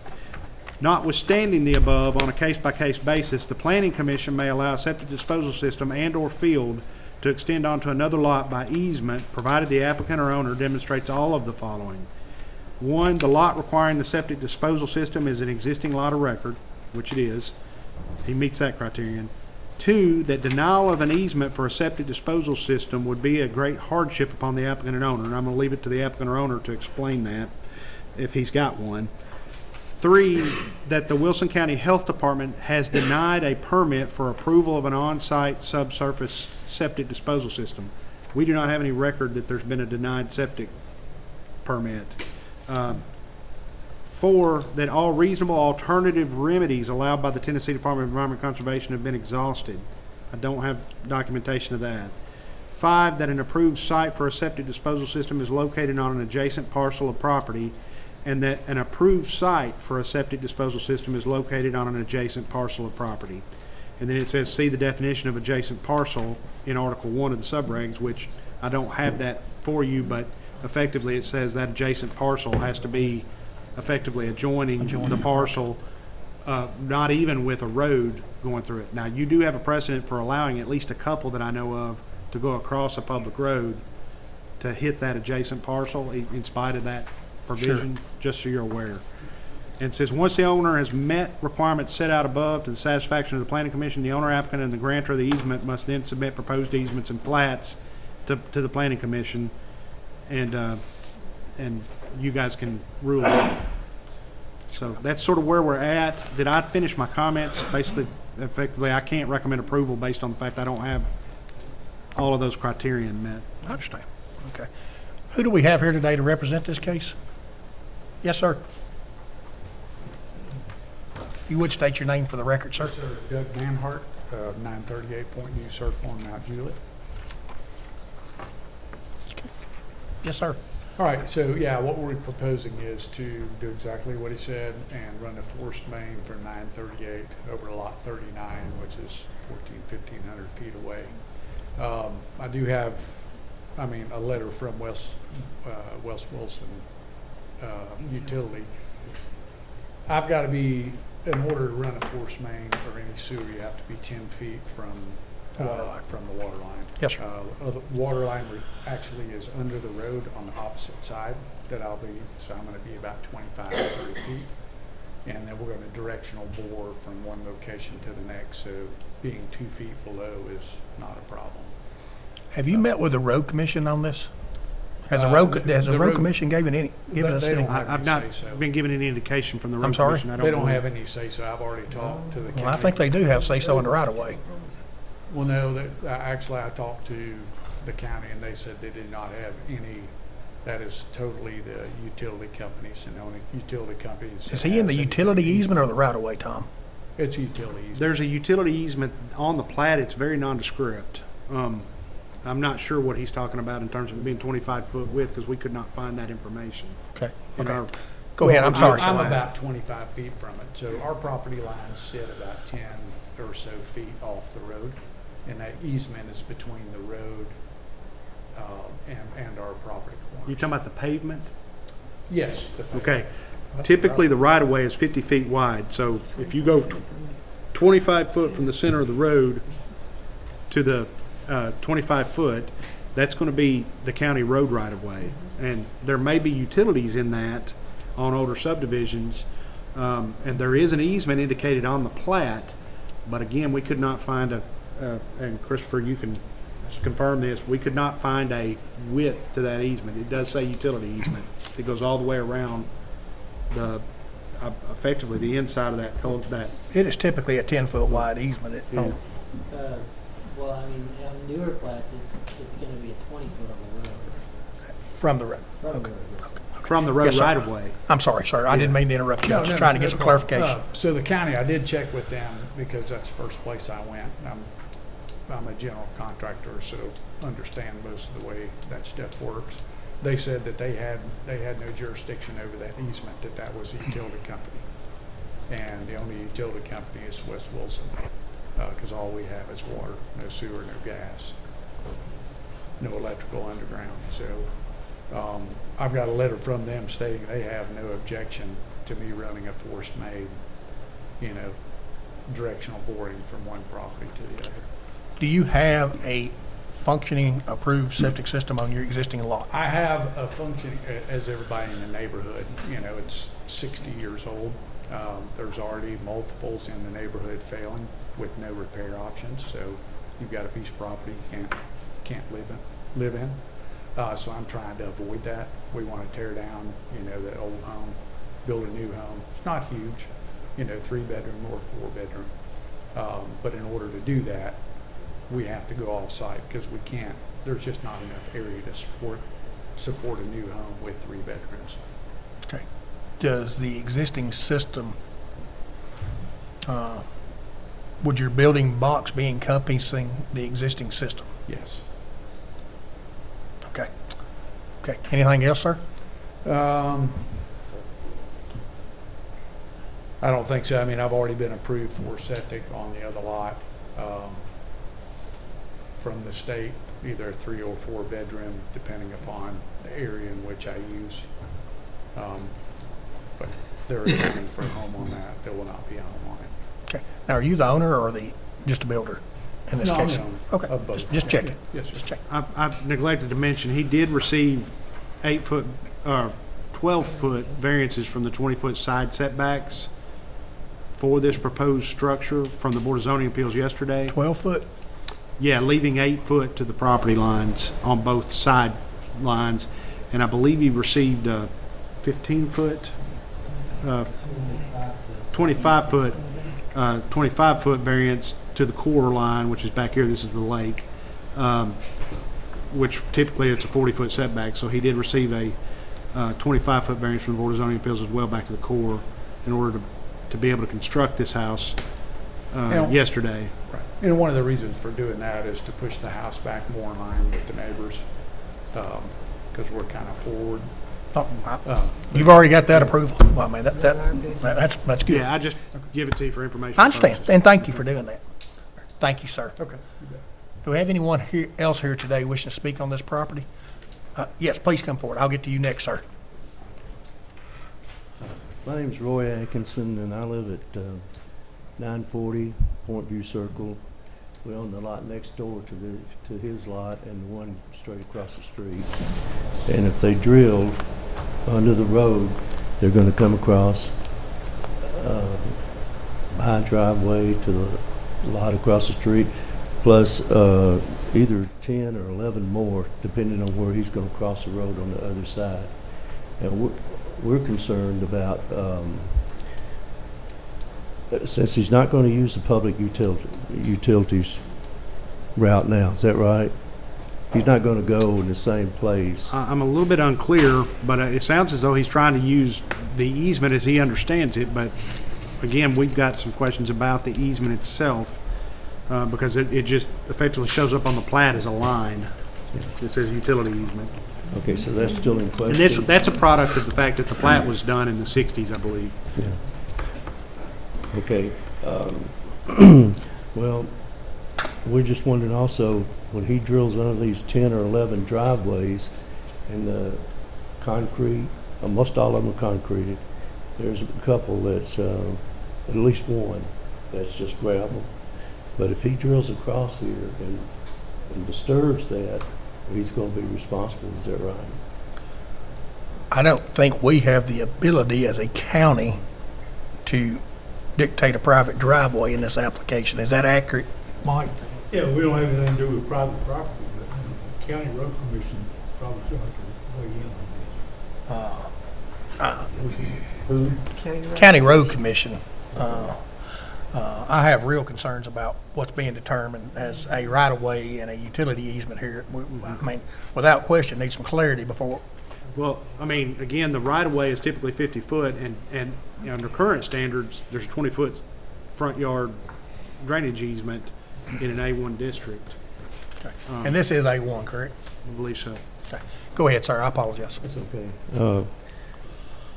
C: Notwithstanding the above, on a case-by-case basis, the Planning Commission may allow a septic disposal system and/or field to extend onto another lot by easement, provided the applicant or owner demonstrates all of the following. 1, the lot requiring the septic disposal system is an existing lot of record, which it is. He meets that criterion. 2, that denial of an easement for a septic disposal system would be a great hardship upon the applicant and owner, and I'm going to leave it to the applicant or owner to explain that. if he's got one. 3, that the Wilson County Health Department has denied a permit for approval of an on-site subsurface septic disposal system. We do not have any record that there's been a denied septic permit. 4, that all reasonable alternative remedies allowed by the Tennessee Department of Environment Conservation have been exhausted. I don't have documentation of that. 5, that an approved site for a septic disposal system is located on an adjacent parcel of property, and that an approved site for a septic disposal system is located on an adjacent parcel of property. And then it says, see the definition of adjacent parcel in Article 1 of the subregs, which I don't have that for you, but effectively it says that adjacent parcel has to be effectively adjoining the parcel, not even with a road going through it. Now, you do have a precedent for allowing at least a couple that I know of to go across a public road to hit that adjacent parcel in spite of that provision, just so you're aware. And it says, once the owner has met requirements set out above to the satisfaction of the planning commission, the owner, applicant, and the grantor of the easement must then submit proposed easements and plats to the planning commission, and you guys can rule it. So that's sort of where we're at. Did I finish my comments? Basically, effectively, I can't recommend approval based on the fact I don't have all of those criterion met.
A: I understand. Okay. Who do we have here today to represent this case? Yes, sir. You would state your name for the record, sir.
B: Sir, Doug Manhart, 938 Point View Circle on Mount Juliet.
A: Yes, sir.
B: All right, so yeah, what we're proposing is to do exactly what he said and run a forced main from 938 over to lot 39, which is 1,500 feet away. I do have, a letter from West Wilson Utility. I've got to be, in order to run a forced main or any sewer, you have to be 10 feet from the water line.
A: Yes, sir.
B: The water line actually is under the road on the opposite side so I'm going to be about 25 to 30 feet. And then we're going to directional bore from one location to the next, so being 2 feet below is not a problem.
A: Have you met with the road commission on this? Has the
B: the
A: road
B: road-
A: commission given any? Given us
B: They
A: any?
B: don't have
C: I've
B: any
C: not
B: say-so.
C: been given any indication from the road
A: I'm sorry?
C: commission.
B: They don't
C: believe.
B: have any say-so. I've already talked to the county.
A: Well, I think they do have say-so in the right of way.
B: Well, no, actually, I talked to the county, and they said they did not have any. That is totally the utility companies, and only utility companies.
A: Is he in the utility easement or the right of way, Tom?
B: It's utility easement.
C: There's a utility easement on the plat. It's very nondescript. I'm not sure what he's talking about in terms of it being 25 foot width, because we could not find that information.
A: Okay.
C: in our-
A: Go ahead. I'm sorry.
B: I'm
A: sir.
B: about 25 feet from it, so our property lines sit about 10 or so feet off the road, and that easement is between the road and our property corners.
C: You talking about the pavement?
B: Yes. the pavement.
C: Okay. Typically, the right-of-way is 50 feet wide, so if you go 25 foot from the center of the road to the 25 foot, that's going to be the county road right-of-way. And there may be utilities in that on older subdivisions, and there is an easement indicated on the plat, but again, we could not find and Christopher, you can confirm this, we could not find a width to that easement. It does say utility easement. It goes all the way around effectively the inside of that.
A: It is typically a 10-foot wide easement.
Q: Well, I mean, on newer plats, it's gonna be a 20-foot on the road.
A: From the road.
Q: From the
A: Okay.
Q: road.
C: From the road
A: Yes, sir.
C: right of way.
A: I'm sorry, sir. I didn't mean to interrupt you. I was just trying to get some
B: no problem.
A: clarification.
B: So the county, I did check with them because that's the first place I went. I'm a general contractor, so understand most of the way that stuff works. They said that they had no jurisdiction over that easement, that was a utility company. And the only utility company is West Wilson, because all we have is water, no sewer, no gas, no electrical underground. So I've got a letter from them stating they have no objection to me running a forced main, directional boring from one property to the other.
A: Do you have a functioning approved septic system on your existing lot?
B: I have a functioning, as everybody in the neighborhood, it's 60 years old. There's already multiples in the neighborhood failing with no repair options, so you've got a piece of property you can't live in. So I'm trying to avoid that. We want to tear down, the old home, build a new home. It's not huge, 3-bedroom or 4-bedroom. But in order to do that, we have to go off-site because we can't, there's just not enough area to support a new home with 3 bedrooms.
A: Okay. Does the existing system, would your building box be encompassing the existing system?
B: Yes.
A: Okay. Okay. Anything else, sir?
B: I don't think so. I mean, I've already been approved for septic on the other lot from the state, either 3 or 4 bedroom, depending upon the area in which I use. But there is money for a home on that. There will not be a home on it.
A: Okay. Now, are you the owner or just a builder in this
B: No, I'm
A: case?
B: the owner
A: Okay.
B: of both.
A: Just checking.
B: Yes, sir.
A: Just checking.
C: I've neglected to mention, he did receive 8-foot, 12-foot variances from the 20-foot side setbacks for this proposed structure from the Board of Zoning Appeals yesterday.
A: 12 foot?
C: Yeah, leaving 8 foot to the property lines on both side lines. And I believe he received a 15-foot, 25-foot variance to the core line, which is back here. This is the lake, which typically it's a 40-foot setback. So he did receive a 25-foot variance from the Board of Zoning Appeals as well back to the core in order to be able to construct this house yesterday.
B: Right. And one of the reasons for doing that is to push the house back more in line with the neighbors, because we're kind of forward.
A: You've already got that approval. Well, I mean, that's good.
C: Yeah, I just give it to you for information.
A: I understand, and thank you for doing that. Thank you, sir.
B: Okay. You bet.
A: Do we have anyone else here today wishing to speak on this property? Yes, please come forward. I'll get to you next, sir.
R: My name's Roy Atkinson, and I live at 940 Point View Circle. We own the lot next door to his lot and the one straight across the street. And if they drill under the road, they're going to come across my driveway to the lot across the street, plus either 10 or 11 more, depending on where he's going to cross the road on the other side. And we're concerned about, since he's not going to use the public utilities route now, is that right? He's not going to go in the same place.
C: I'm a little bit unclear, but it sounds as though he's trying to use the easement as he understands it. But again, we've got some questions about the easement itself because it just effectively shows up on the plat as a line. It says utility easement.
R: Okay, so that's still in question.
C: And that's a product of the fact that the plat was done in the 60s, I believe.
R: Yeah. Okay. Well, we're just wondering also, when he drills under these 10 or 11 driveways and the concrete, most all of them are concreted. There's a couple that's, at least one, that's just gravel. But if he drills across here and disturbs that, he's going to be responsible. Is that right?
A: I don't think we have the ability as a county to dictate a private driveway in this application. Is that accurate, Mike?
B: Yeah, we don't have anything to do with private property, but the county road commission probably should have to weigh in on this.
A: County Road Commission. I have real concerns about what's being determined as a right-of-way and a utility easement here. I mean, without question, need some clarity before.
C: Well, I mean, again, the right-of-way is typically 50 foot, and under current standards, there's a 20-foot front yard drainage easement in an A1 district.
A: Okay. And this is A1, correct?
C: I believe so.
A: Okay. Go ahead, sir. I apologize.
R: That's okay.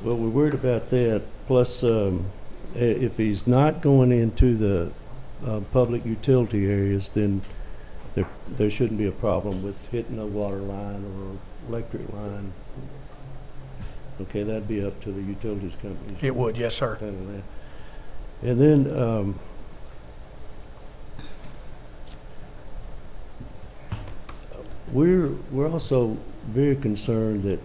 R: Well, we're worried about that. Plus, if he's not going into the public utility areas, then there shouldn't be a problem with hitting a water line or electric line. Okay, that'd be up to the utilities companies.
A: It would, yes, sir.
R: And then we're also very concerned that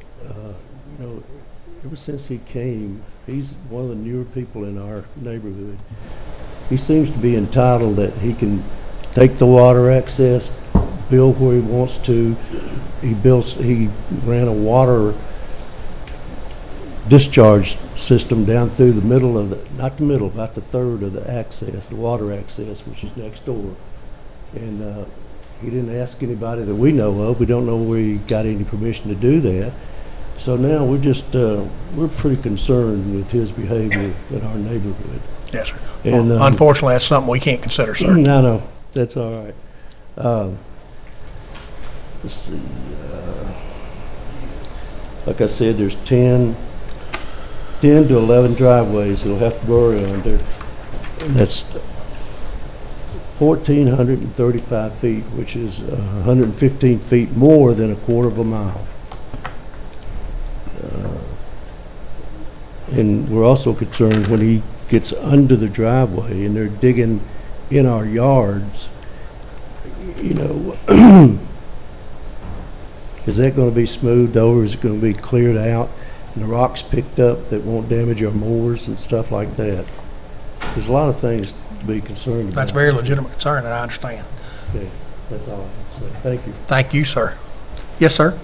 R: ever since he came, he's one of the newer people in our neighborhood. He seems to be entitled that he can take the water access, build where he wants to, he ran a water discharge system down through the middle of the, not the middle, about the third of the access, the water access, which is next door. And he didn't ask anybody that we know of. We don't know where he got any permission to do that. So now we're just, we're pretty concerned with his behavior in our neighborhood.
A: Yes, sir.
R: And,
A: Well, unfortunately, that's something we can't consider, sir.
R: No, no, that's all right. Let's see. Like I said, there's 10 to 11 driveways that'll have to go around there. That's 1,435 feet, which is 115 feet more than a quarter of a mile. And we're also concerned when he gets under the driveway and they're digging in our yards, you know, is that going to be smoothed over? Is it going to be cleared out and the rocks picked up that won't damage our mowers and stuff like that? There's a lot of things to be concerned about.
A: That's a very legitimate concern, and I understand.
R: Okay, that's all I can say. Thank you.
A: Thank you, sir. Yes, sir.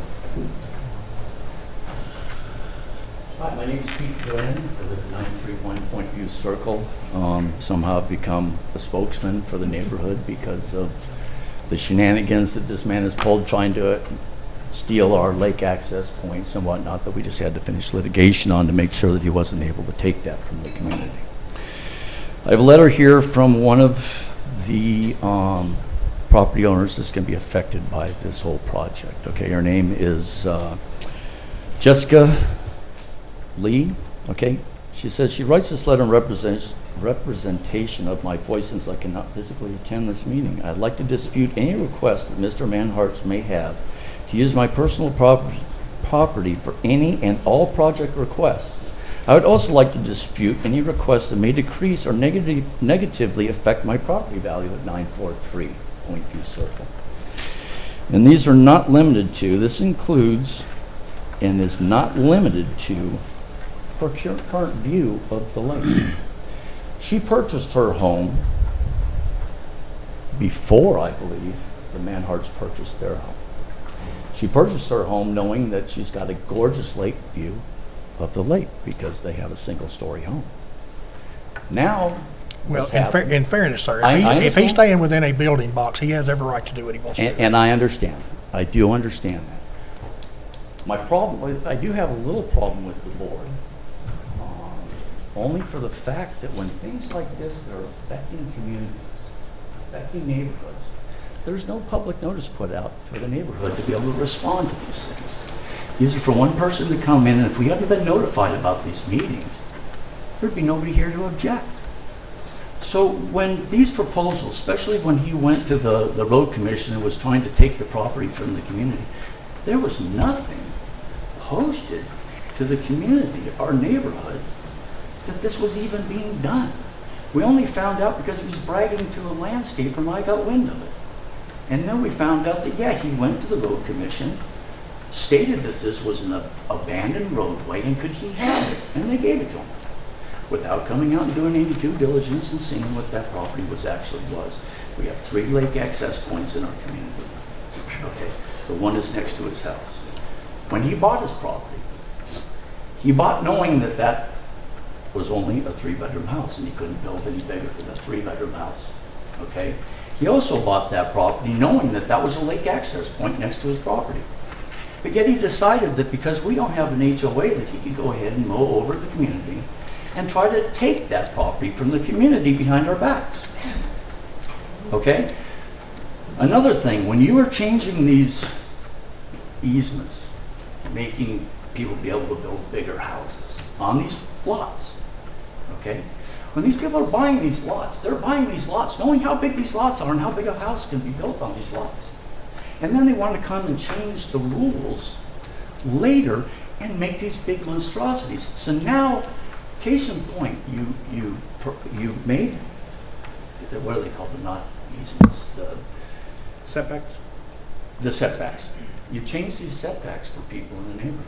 S: Hi, my name is Pete Glenn. I live at 931 Point View Circle. Somehow I've become a spokesman for the neighborhood because of the shenanigans that this man has pulled trying to steal our lake access points and whatnot that we just had to finish litigation on to make sure that he wasn't able to take that from the community. I have a letter here from one of the property owners that's going to be affected by this whole project. Okay, her name is Jessica Lee. Okay, she says she writes this letter in representation of my voice since I cannot physically attend this meeting. I'd like to dispute any request that Mr. Manhartz may have to use my personal property for any and all project requests. I would also like to dispute any requests that may decrease or negatively affect my property value at 943 Point View Circle. And these are not limited to, this includes and is not limited to her current view of the lake. She purchased her home before, I believe, the Manharts purchased their home. She purchased her home knowing that she's got a gorgeous lake view of the lake because they have a single-story home. Now,
A: Well,
S: what's happened-
A: in fairness, sir,
S: I
A: if he's
S: understand.
A: staying within a building box, he has every right to do what he wants to do.
S: And I understand that. I do understand that. My problem, I do have a little problem with the board, only for the fact that when things like this that are affecting communities, affecting neighborhoods, there's no public notice put out for the neighborhood to be able to respond to these things. These are for one person to come in, and if we hadn't been notified about these meetings, there'd be nobody here to object. So when these proposals, especially when he went to the road commission and was trying to take the property from the community, there was nothing posted to the community, our neighborhood, that this was even being done. We only found out because he was bragging to a landscaper and I got wind of it. And then we found out that, yeah, he went to the road commission, stated that this was an abandoned roadway and could he have it, and they gave it to him without coming out and doing any due diligence and seeing what that property actually was. We have 3 lake access points in our community. Okay, the one is next to his house. When he bought his property, he bought knowing that that was only a 3-bedroom house and he couldn't build any bigger than a 3-bedroom house. Okay, he also bought that property knowing that that was a lake access point next to his property. But yet he decided that because we don't have an HOA that he could go ahead and mow over the community and try to take that property from the community behind our backs. Okay? Another thing, when you are changing these easements, making people be able to build bigger houses on these lots, okay? When these people are buying these lots, they're buying these lots knowing how big these lots are and how big a house can be built on these lots. And then they want to come and change the rules later and make these big monstrosities. So now, case in point, you made, what are they called, the not easements, the
C: Setbacks?
S: the setbacks. You changed these setbacks for people in the neighborhood.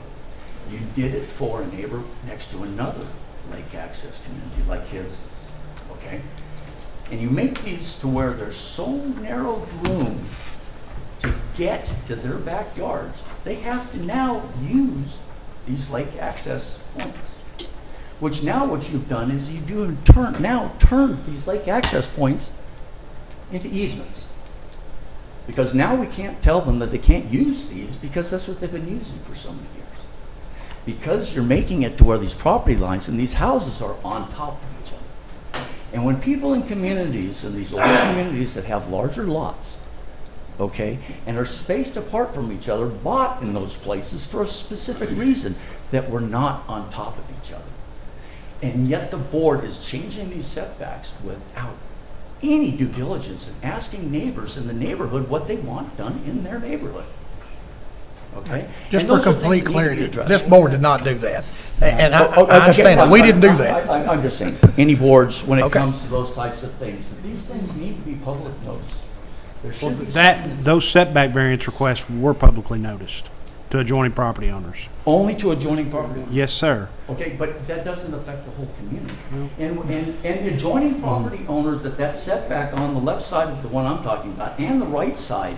S: You did it for a neighbor next to another lake access community like his is, okay? And you make these to where there's so narrow room to get to their backyards, they have to now use these lake access points. Which now what you've done is you do turn these lake access points into easements. Because now we can't tell them that they can't use these because that's what they've been using for so many years. Because you're making it to where these property lines and these houses are on top of each other. And when people in communities, in these older communities that have larger lots, okay, and are spaced apart from each other, bought in those places for a specific reason, that we're not on top of each other. And yet the board is changing these setbacks without any due diligence and asking neighbors in the neighborhood what they want done in their neighborhood. Okay?
A: Just
S: And
A: for
S: those are things
A: complete
S: that need to be
A: clarity,
S: addressed.
A: this board did not do that. And I
S: Okay,
A: understand that. We didn't do that.
S: I'm just saying, any boards, when it
A: Okay.
S: comes to those types of things, that these things need to be public noticed. There should be something-
C: Those setback variance requests were publicly noticed to adjoining property owners.
S: Only to adjoining property.
C: Yes, sir.
S: Okay, but that doesn't affect the whole community. And the adjoining property owners, that setback on the left side of the one I'm talking about, and the right side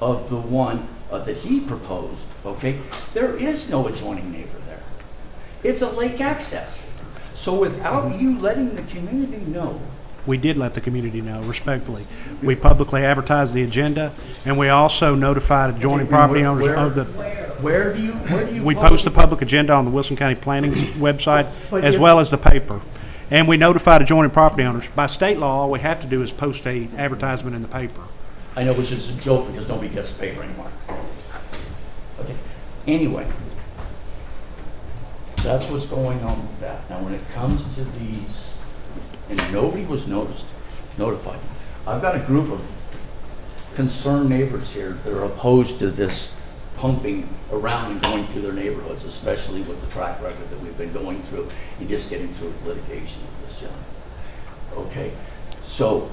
S: of the one that he proposed, okay, there is no adjoining neighbor there. It's a lake access. So without you letting the community know.
C: We did let the community know, respectfully. We publicly advertised the agenda, and we also notified adjoining property owners of the...
S: Where do you
C: We post the public agenda on the Wilson County Planning website,
S: But
C: as
S: if-
C: well as the paper. And we notified adjoining property owners. By state law, all we have to do is post a advertisement in the paper.
S: I know, which is a joke because nobody gets the paper anymore. Okay, anyway. That's what's going on with that. Now, when it comes to these, and nobody was notified. I've got a group of concerned neighbors here that are opposed to this pumping around and going through their neighborhoods, especially with the track record that we've been going through and just getting through with litigation with this gentleman. Okay, so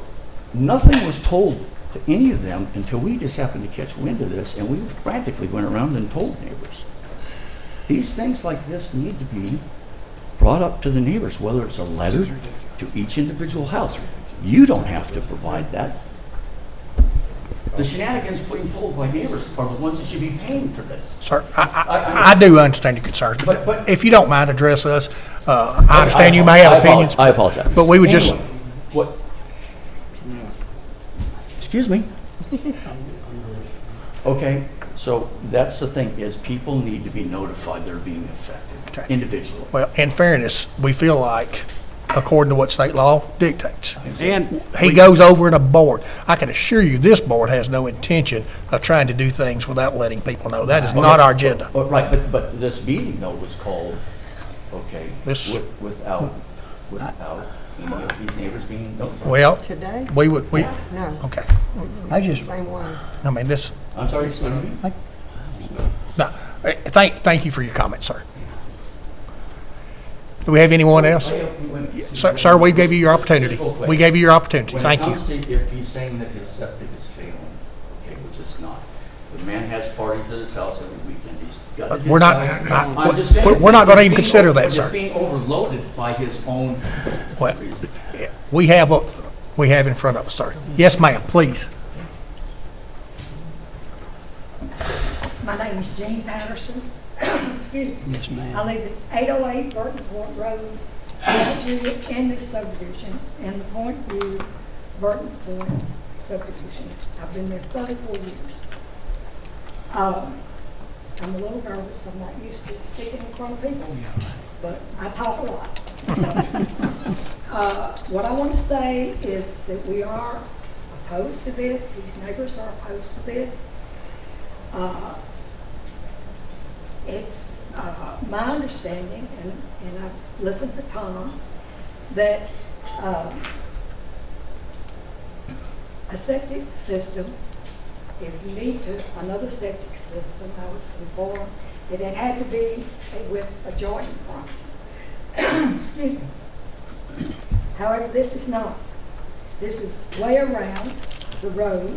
S: nothing was told to any of them until we just happened to catch wind of this, and we frantically went around and told neighbors. These things like this need to be brought up to the neighbors, whether it's a letter to each individual house. You don't have to provide that. The shenanigans being pulled by neighbors are the ones that should be paying for this.
A: Sir, I do understand your concerns, but if you don't mind, address us. I understand you may have opinions.
S: I apologize.
A: But we would just,
S: Anyway, what? Excuse me. Okay, so that's the thing, is people need to be notified they're being affected individually.
A: well, in fairness, we feel like, according to what state law dictates.
C: And
A: He goes over in a board. I can assure you, this board has no intention of trying to do things without letting people know. That is not our agenda.
S: Right, but this meeting though was called, okay, without any of these neighbors being notified.
A: Well,
G: Today?
A: we,
G: No.
A: okay.
G: I just. Same one.
A: I mean, this,
S: I'm sorry, excuse me?
A: no, thank you for your comment, sir. Do we have anyone else? Sir, we gave you your opportunity. We gave you your opportunity. Thank you.
S: When it comes to if he's saying that his septic is failing, okay, which it's not. The man has parties at his house every weekend. He's got it.
A: We're not-
S: I'm just saying,
A: we're not gonna even
S: he's
A: consider that,
S: he's
A: sir.
S: being overloaded by his own.
A: Well, we have in front of us, sir. Yes, ma'am, please.
T: My name is Jean Patterson. Excuse me.
R: Yes, ma'am.
T: I live at 808 Burton Point Road, Mount Juliet, in this subdivision, in the Point View, Burton Point subdivision. I've been there 34 years. I'm a little nervous. I'm not used to speaking in front of people, but I talk a lot. What I want to say is that we are opposed to this. These neighbors are opposed to this. It's my understanding, and I've listened to Tom, that a septic system, if you need another septic system, I was informed that it had to be with adjoining property. Excuse me. However, this is not. This is way around the road.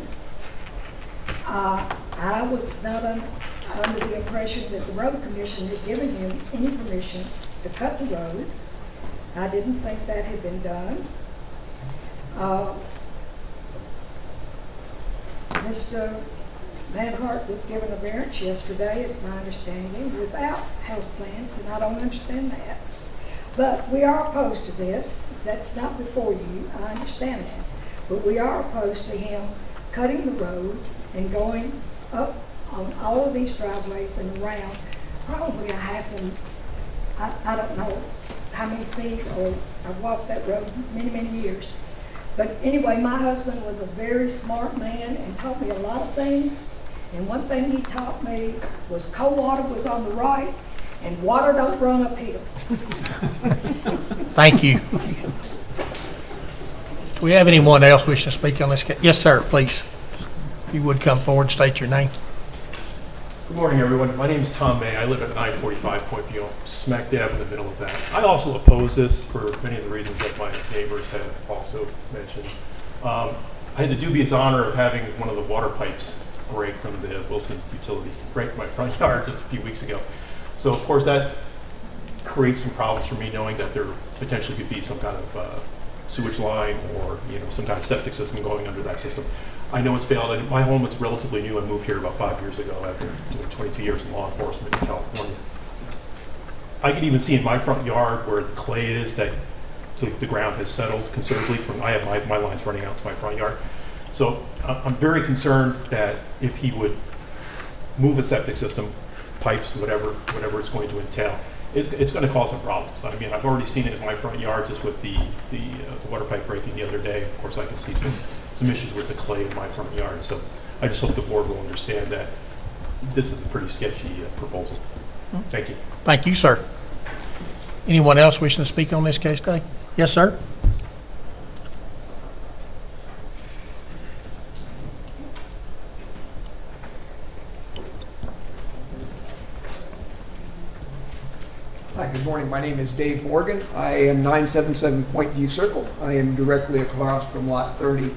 T: I was not under the impression that the road commission had given him any permission to cut the road. I didn't think that had been done. Mr. Manhart was given a variance yesterday, is my understanding, without house plans, and I don't understand that. But we are opposed to this. That's not before you, I understand that. But we are opposed to him cutting the road and going up on all of these driveways and around, probably a half, I don't know how many feet, or I've walked that road many, many years. But anyway, my husband was a very smart man and taught me a lot of things. And one thing he taught me was cold water was on the right and water don't run uphill.
A: Thank you. Do we have anyone else wishing to speak on this case? Yes, sir, please. If you would come forward, state your name.
U: Good morning, everyone. My name is Tom May. I live at 945 Point View, smack dab in the middle of that. I also oppose this for many of the reasons that my neighbors have also mentioned. I had the dubious honor of having one of the water pipes break from the Wilson utility break in my front yard just a few weeks ago. So, of course, that creates some problems for me, knowing that there potentially could be some kind of sewage line or some kind of septic system going under that system. I know it's failed. My home is relatively new. I moved here about 5 years ago after 22 years in law enforcement in California. I can even see in my front yard where the clay is that the ground has settled considerably from, I have my lines running out to my front yard. So I'm very concerned that if he would move a septic system, pipes, whatever it's going to entail, it's going to cause some problems. I mean, I've already seen it in my front yard just with the water pipe breaking the other day. Of course, I can see some issues with the clay in my front yard. So I just hope the board will understand that this is a pretty sketchy proposal. Thank you.
A: Thank you, sir. Anyone else wishing to speak on this case today? Yes, sir.
V: Hi, good morning. My name is Dave Morgan. I am 977 Point View Circle. I am directly across from Lot 30.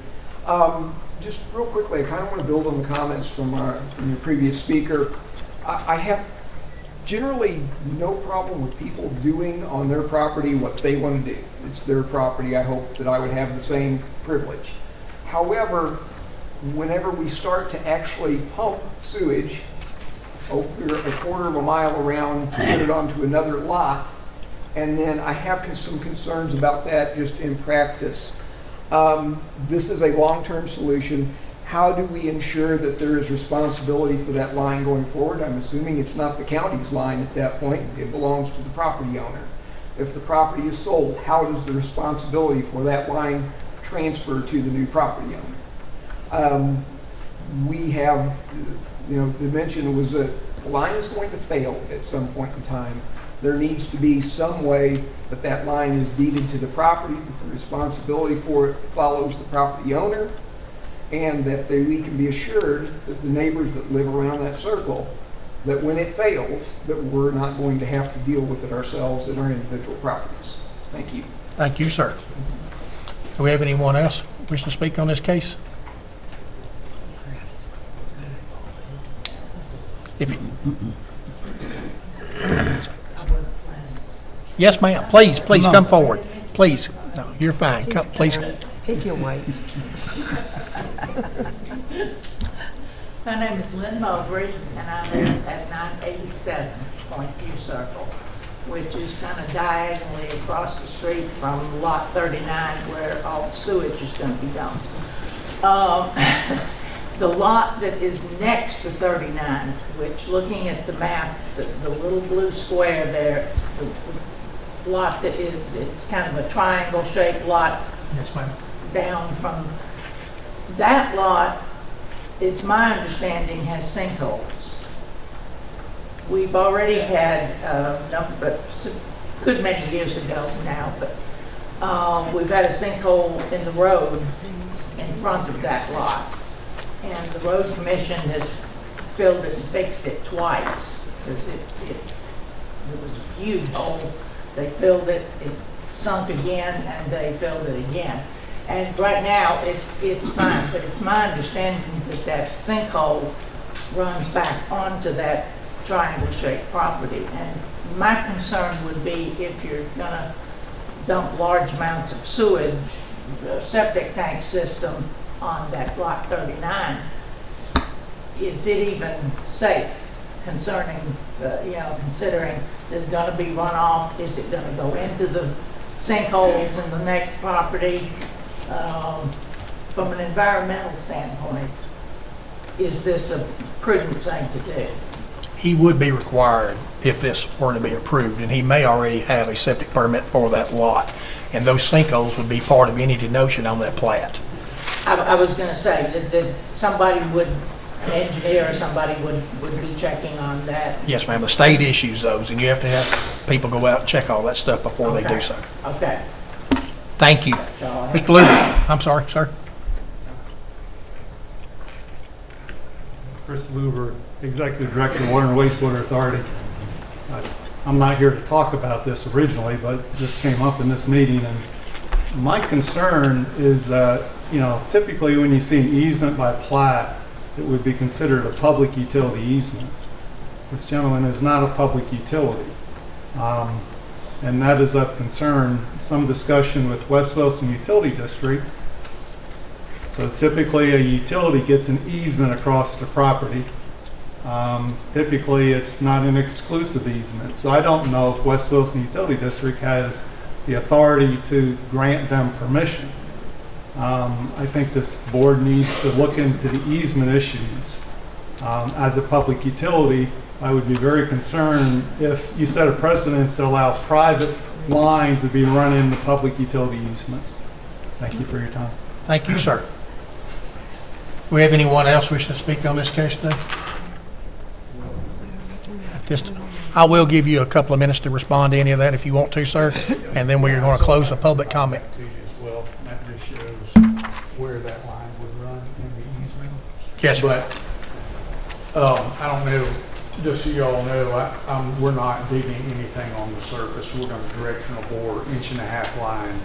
V: Just real quickly, I kind of want to build on the comments from your previous speaker. I have generally no problem with people doing on their property what they want to do. It's their property. I hope that I would have the same privilege. However, whenever we start to actually pump sewage over a quarter of a mile around to put it onto another lot, and then I have some concerns about that just in practice. This is a long-term solution. How do we ensure that there is responsibility for that line going forward? I'm assuming it's not the county's line at that point. It belongs to the property owner. If the property is sold, how does the responsibility for that line transfer to the new property owner? We have, the mention was that the line is going to fail at some point in time. There needs to be some way that that line is deeded to the property, that the responsibility for it follows the property owner, and that we can be assured that the neighbors that live around that circle, that when it fails, that we're not going to have to deal with it ourselves in our individual properties. Thank you.
A: Thank you, sir. Do we have anyone else wish to speak on this case? If you, yes, ma'am. Please come forward. Please. No, you're fine. Come, please.
G: He can wait.
W: My name is Lynn Mowbray, and I live at 987 Point View Circle, which is kind of diagonally across the street from Lot 39, where all the sewage is going to be dumped. The lot that is next to 39, which, looking at the map, the little blue square there, the lot that is, it's kind of a triangle-shaped lot.
A: Yes, ma'am.
W: Down from that lot, it's my understanding, has sinkholes. We've already had but a good many years ago now, but we've had a sinkhole in the road in front of that lot. And the road commission has filled it and fixed it twice, because it was a huge hole. They filled it, it sunk again, and they filled it again. And right now, it's fine, but it's my understanding that that sinkhole runs back onto that triangle-shaped property. And my concern would be if you're gonna dump large amounts of sewage, septic tank system on that Lot 39, is it even safe concerning, considering there's gonna be runoff? Is it gonna go into the sinkholes in the next property? From an environmental standpoint, is this a prudent thing to do?
A: He would be required if this were to be approved, and he may already have a septic permit for that lot. And those sinkholes would be part of any denotion on that plat.
W: I was gonna say that somebody would, an engineer or somebody would be checking on that.
A: Yes, ma'am, the state issues those, and you have to have people go out and check all that stuff before they do
W: Okay.
A: so.
W: Okay.
A: Thank you.
W: all I have.
A: Mr. Luber, I'm sorry, sir.
D: Chris Luber, Executive Director of Water and Wastewater Authority. I'm not here to talk about this originally, but this came up in this meeting, and my concern is that, typically when you see an easement by plat, it would be considered a public utility easement. This gentleman is not a public utility, and that is of concern. Some discussion with West Wilson Utility District. So typically a utility gets an easement across the property. Typically it's not an exclusive easement. So I don't know if West Wilson Utility District has the authority to grant them permission. I think this board needs to look into the easement issues. As a public utility, I would be very concerned if you set a precedence to allow private lines to be run into public utility easements. Thank you for your time.
A: Thank you, sir. Do we have anyone else wishing to speak on this case today? I will give you a couple of minutes to respond to any of that if you want to, sir, and then we're going to close the public comment.
B: As well, that just shows where that line would run in the easement.
A: Yes, sir.
B: But, I don't know, just so y'all know, we're not digging anything on the surface. We're going to directional bore 1.5-inch line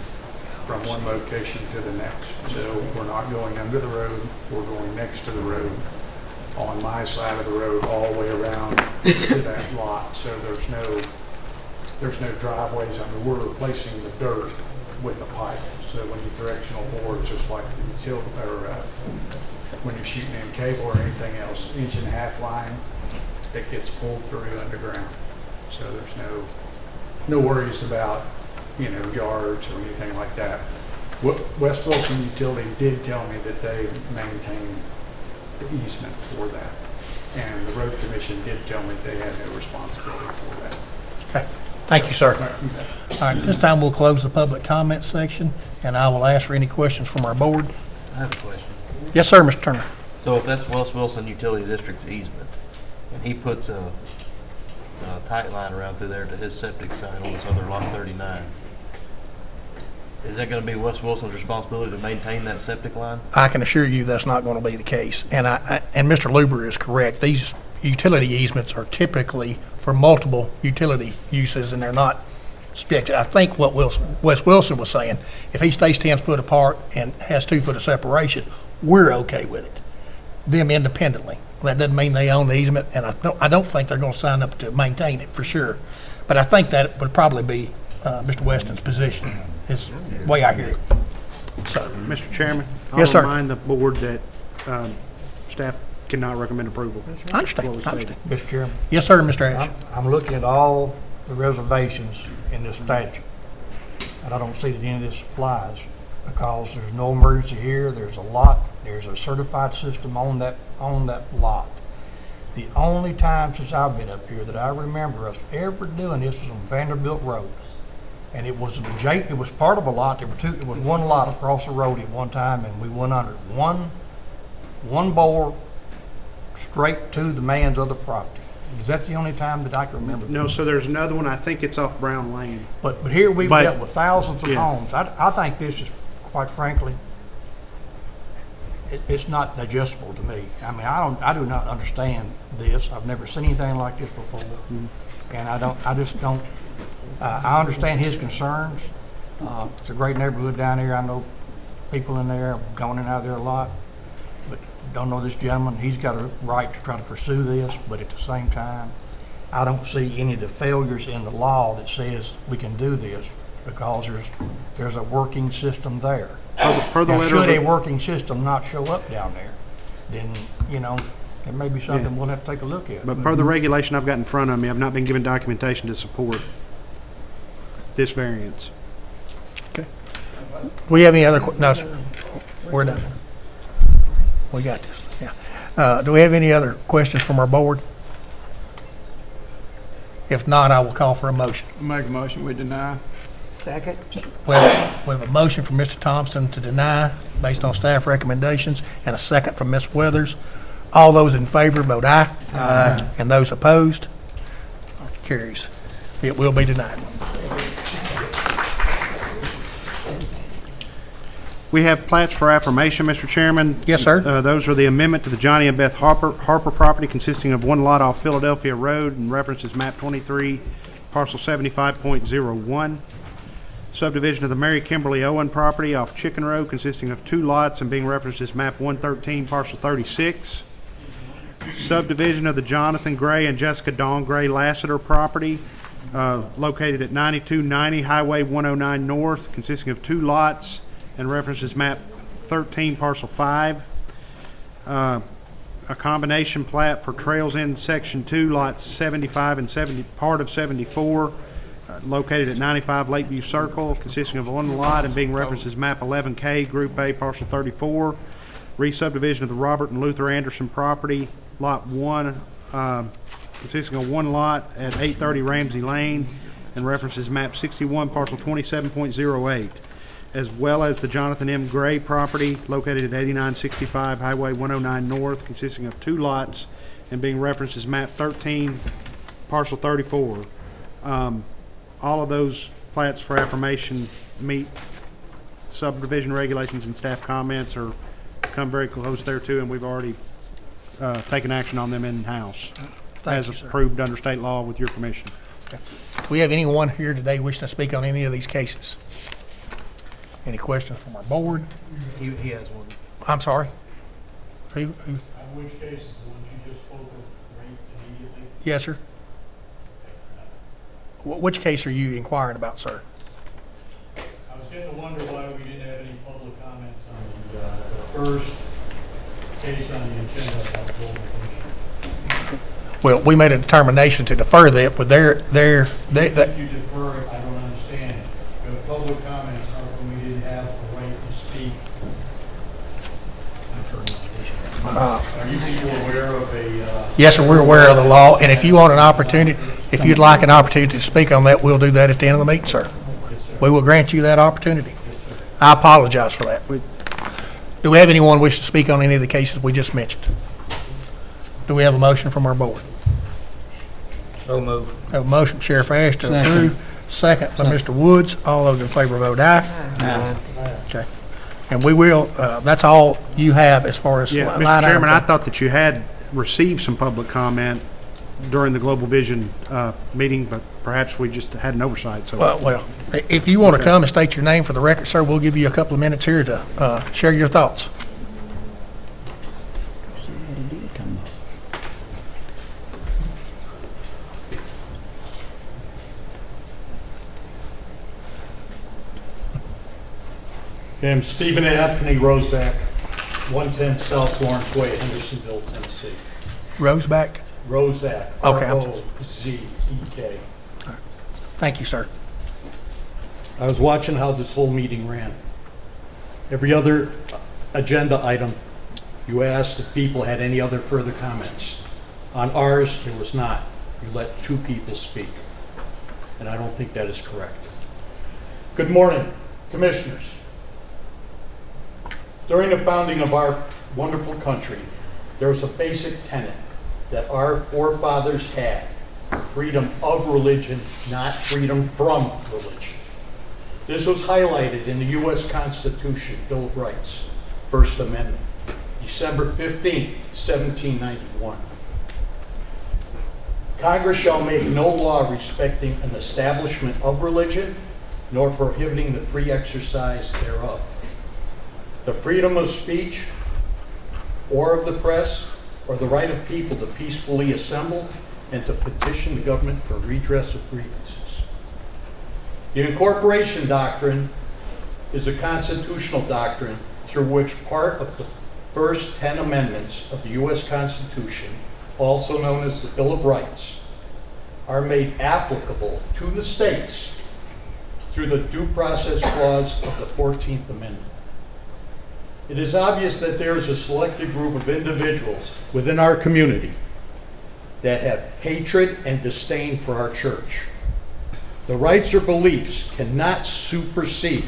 B: from one location to the next. So we're not going under the road, we're going next to the road, on my side of the road, all the way around to that lot. So there's no driveways. I mean, we're replacing the dirt with the pipe. So when you directional bore, it's just like the utility, or when you're shooting in cable or anything else, 1.5-inch line that gets pulled through underground. So there's no worries about, yards or anything like that. West Wilson Utility did tell me that they maintain the easement for that. And the road commission did tell me they had no responsibility for that.
A: Okay. Thank you, sir. All right, this time we'll close the public comment section, and I will ask for any questions from our board.
E: I have a question.
A: Yes, sir, Mr. Turner.
E: So if that's West Wilson Utility District's easement, and he puts a tight line around through there to his septic site on this other lot 39, is that going to be West Wilson's responsibility to maintain that septic line?
A: I can assure you that's not going to be the case. And and Mr. Luber is correct. These utility easements are typically for multiple utility uses, and they're not subjected. I think what Wes Wilson was saying, if he stays 10 foot apart and has 2 foot of separation, we're okay with it, them independently. That doesn't mean they own the easement, and I don't think they're going to sign up to maintain it for sure. But I think that would probably be Mr. Weston's position, is the way I hear it. So,
C: Mr. Chairman,
A: Yes, sir.
C: I'll remind the board that staff cannot recommend approval.
A: I understand.
C: What was
A: I understand.
F: Mr. Chairman.
A: Yes, sir, Mr. Ash.
F: I'm looking at all the reservations in this statute, and I don't see that any of this applies, because there's no emergency here. There's a certified system on that lot. The only time since I've been up here that I remember us ever doing this was on Vanderbilt Road. And it was part of a lot. It was one lot across the road at one time, and we went under one bore straight to the man's other property. Is that the only time that I can remember?
C: No, so there's another one, I think it's off Brown Lane.
F: But here we've dealt with thousands of
C: Yeah.
F: homes. I think this is, quite frankly, it's not digestible to me. I mean, I do not understand this. I've never seen anything like this before. And I just don't, I understand his concerns. It's a great neighborhood down here. I know people in there, I've gone in and out of there a lot. But don't know this gentleman. He's got a right to try to pursue this, but at the same time, I don't see any of the failures in the law that says we can do this, because there's a working system there.
C: Per the
F: Now,
C: letter
F: should
C: of
F: a working system not show up down there, then, It may be something we'll have to take a look at.
C: But per the regulation I've got in front of me, I've not been given documentation to support this variance.
A: Do we have any other, no, sir. We're done. We got this, yeah. Do we have any other questions from our board? If not, I will call for a motion.
M: Make a motion, we deny.
G: Second.
A: We have a motion from Mr. Thompson to deny based on staff recommendations, and a second from Ms. Weathers. All those in favor vote aye. Aye. And those opposed? Carries. It will be denied.
C: We have plats for affirmation, Mr. Chairman.
A: Yes, sir.
C: Those are the amendment to the Johnny and Beth Harper property consisting of one lot off Philadelphia Road and references map 23, parcel 75.01. Subdivision of the Mary Kimberly Owen property off Chicken Road consisting of two lots and being referenced as map 113, parcel 36. Subdivision of the Jonathan Gray and Jessica Dawn Gray Lassiter property located at 9290 Highway 109 North consisting of two lots and references map 13, parcel 5. A combination plat for Trails End Section 2, lots 75 and 70, part of 74, located at 95 Lakeview Circle, consisting of one lot and being referenced as map 11K, Group A, parcel 34. Re-subdivision of the Robert and Luther Anderson property, lot 1, consisting of one lot at 830 Ramsey Lane, and references map 61, parcel 27.08. As well as the Jonathan M. Gray property located at 8965 Highway 109 North, consisting of two lots and being referenced as map 13, parcel 34. All of those plats for affirmation meet subdivision regulations, and staff comments are come very close there too, and we've already taken action on them in-house as approved under state law with your permission.
A: Do we have anyone here today wishing to speak on any of these cases? Any questions from our board?
E: He has one.
A: I'm sorry? Who?
B: I wish cases, the ones you just spoke of, right immediately.
A: Yes, sir. Which case are you inquiring about, sir?
B: I was getting to wonder why we didn't have any public comments on the first case on the agenda about Golden Commission.
A: Well, we made a determination to defer that, but
B: If you defer it, I don't understand. The public comments, how come we didn't have a right to speak? Are you people aware of a...
A: Yes, sir, we're aware of the law, and if you want an opportunity, if you'd like an opportunity to speak on that, we'll do that at the end of the meeting, sir. We will grant you that opportunity. I apologize for that. Do we have anyone wish to speak on any of the cases we just mentioned? Do we have a motion from our board?
F: So moved.
A: Have a motion, Sheriff Ash, to approve. Second by Mr. Woods. All those in favor vote aye. Aye. Okay. And we will, that's all you have as far as
C: Yeah,
A: line
C: Mr. Chairman, I
A: items.
C: thought that you had received some public comment during the Global Vision meeting, but perhaps we just had an oversight, so.
A: Well, if you want to
C: Okay.
A: come and state your name for the record, sir, we'll give you a couple of minutes here to share your thoughts.
B: I'm Stephen Anthony Rozak, 110 South Lawrence Way, Hendersonville, Tennessee.
A: Roseback?
B: Rozak.
A: Okay, I'm
B: R-O-Z-E-K.
A: Thank you, sir.
B: I was watching how this whole meeting ran. Every other agenda item, you asked if people had any other further comments. On ours, there was not. You let two people speak, and I don't think that is correct. Good morning, Commissioners. During the founding of our wonderful country, there was a basic tenet that our forefathers had: freedom of religion, not freedom from religion. This was highlighted in the U.S. Constitution, Bill of Rights, First Amendment, December 15, 1791. Congress shall make no law respecting an establishment of religion, nor prohibiting the free exercise thereof. The freedom of speech, or of the press, or the right of people to peacefully assemble and to petition the government for redress of grievances. The incorporation doctrine is a constitutional doctrine through which part of the
H: first 10 amendments of the U.S. Constitution, also known as the Bill of Rights, are made applicable to the states through the Due Process Clause of the 14th Amendment. It is obvious that there is a selected group of individuals within our community that have hatred and disdain for our church. The rights or beliefs cannot supersede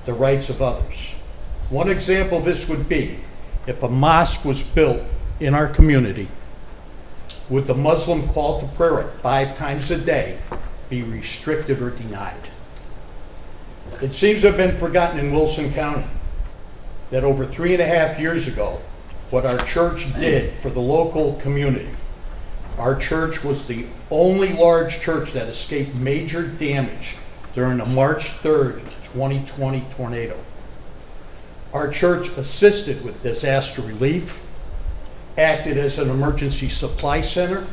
H: the rights of others. One example of this would be if a mosque was built in our community, would the Muslim call to prayer 5 times a day be restricted or denied? It seems to have been forgotten in Wilson County that over 3.5 years ago, what our church did for the local community. Our church was the only large church that escaped major damage during the March 3rd, 2020 tornado. Our church assisted with disaster relief, acted as an emergency supply center,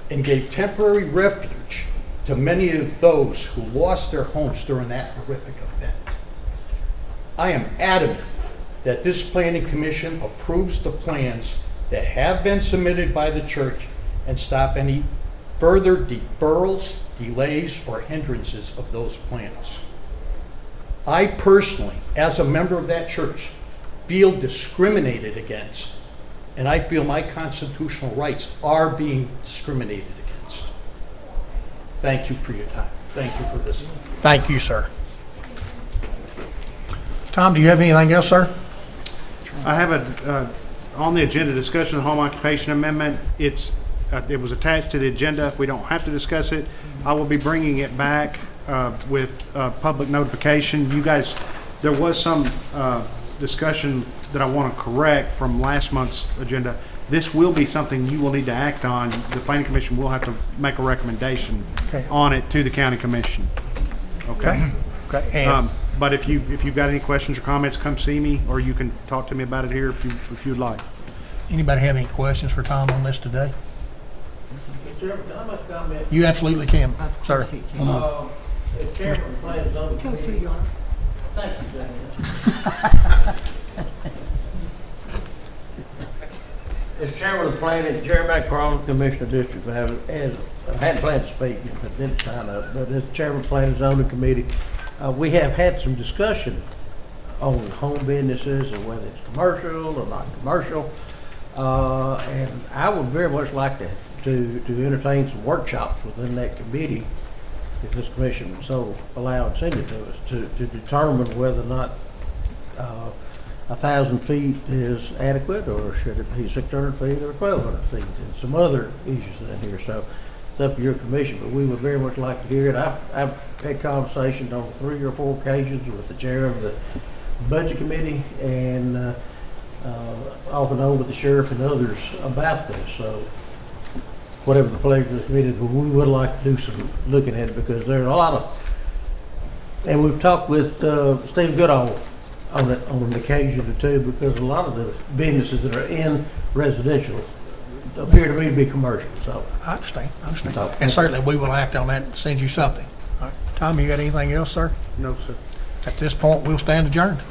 H: and gave temporary refuge to many of those who lost their homes during that horrific event. I am adamant that this planning commission approves the plans that have been submitted by the church and stop any further deferrals, delays, or hindrances of those plans. I personally, as a member of that church, feel discriminated against, and I feel my constitutional rights are being discriminated against. Thank you for your time. Thank you for this.
A: Thank you, sir. Tom, do you have anything else, sir?
C: I have on the agenda, discussion of the home occupation amendment. It was attached to the agenda. We don't have to discuss it. I will be bringing it back with public notification. You guys, there was some discussion that I want to correct from last month's agenda. This will be something you will need to act on. The Planning Commission will have to make a recommendation on it to the County Commission. Okay?
A: Okay.
C: But if you've got any questions or comments, come see me, or you can talk to me about it here if you'd like.
A: Anybody have any questions for Tom on this today?
J: Mr. Chairman, can I make a comment?
A: You absolutely can, sir.
J: As chairman of the Planning Zone
G: Tennessee, you are.
J: Thank you, Diane. As chairman of the planning, Jeremy McCrory, Commissioner of District, I hadn't planned to speak, but didn't sign up. But as chairman of the Planning Zoning Committee, we have had some discussion on home businesses and whether it's commercial or not commercial. And I would very much like to entertain some workshops within that committee, if this commission would so allow and send it to us, to determine whether or not 1,000 feet is adequate, or should it be 600 feet or 1,200 feet, and some other issues in here. So it's up to your commission, but we would very much like to hear it. I've had conversations on 3 or 4 occasions with the chair of the budget committee, and off and on with the sheriff and others about this. So whatever the pleasure of the committee, but we would like to do some looking at it, because there's a lot of, and we've talked with Steve Goodall on it on an occasion or two, because a lot of the businesses that are in residential appear to me to be commercial. So
A: I understand. And certainly we will act on that and send you something. All right. Tom, you got anything else, sir?
C: No, sir.
A: At this point, we'll stand adjourned.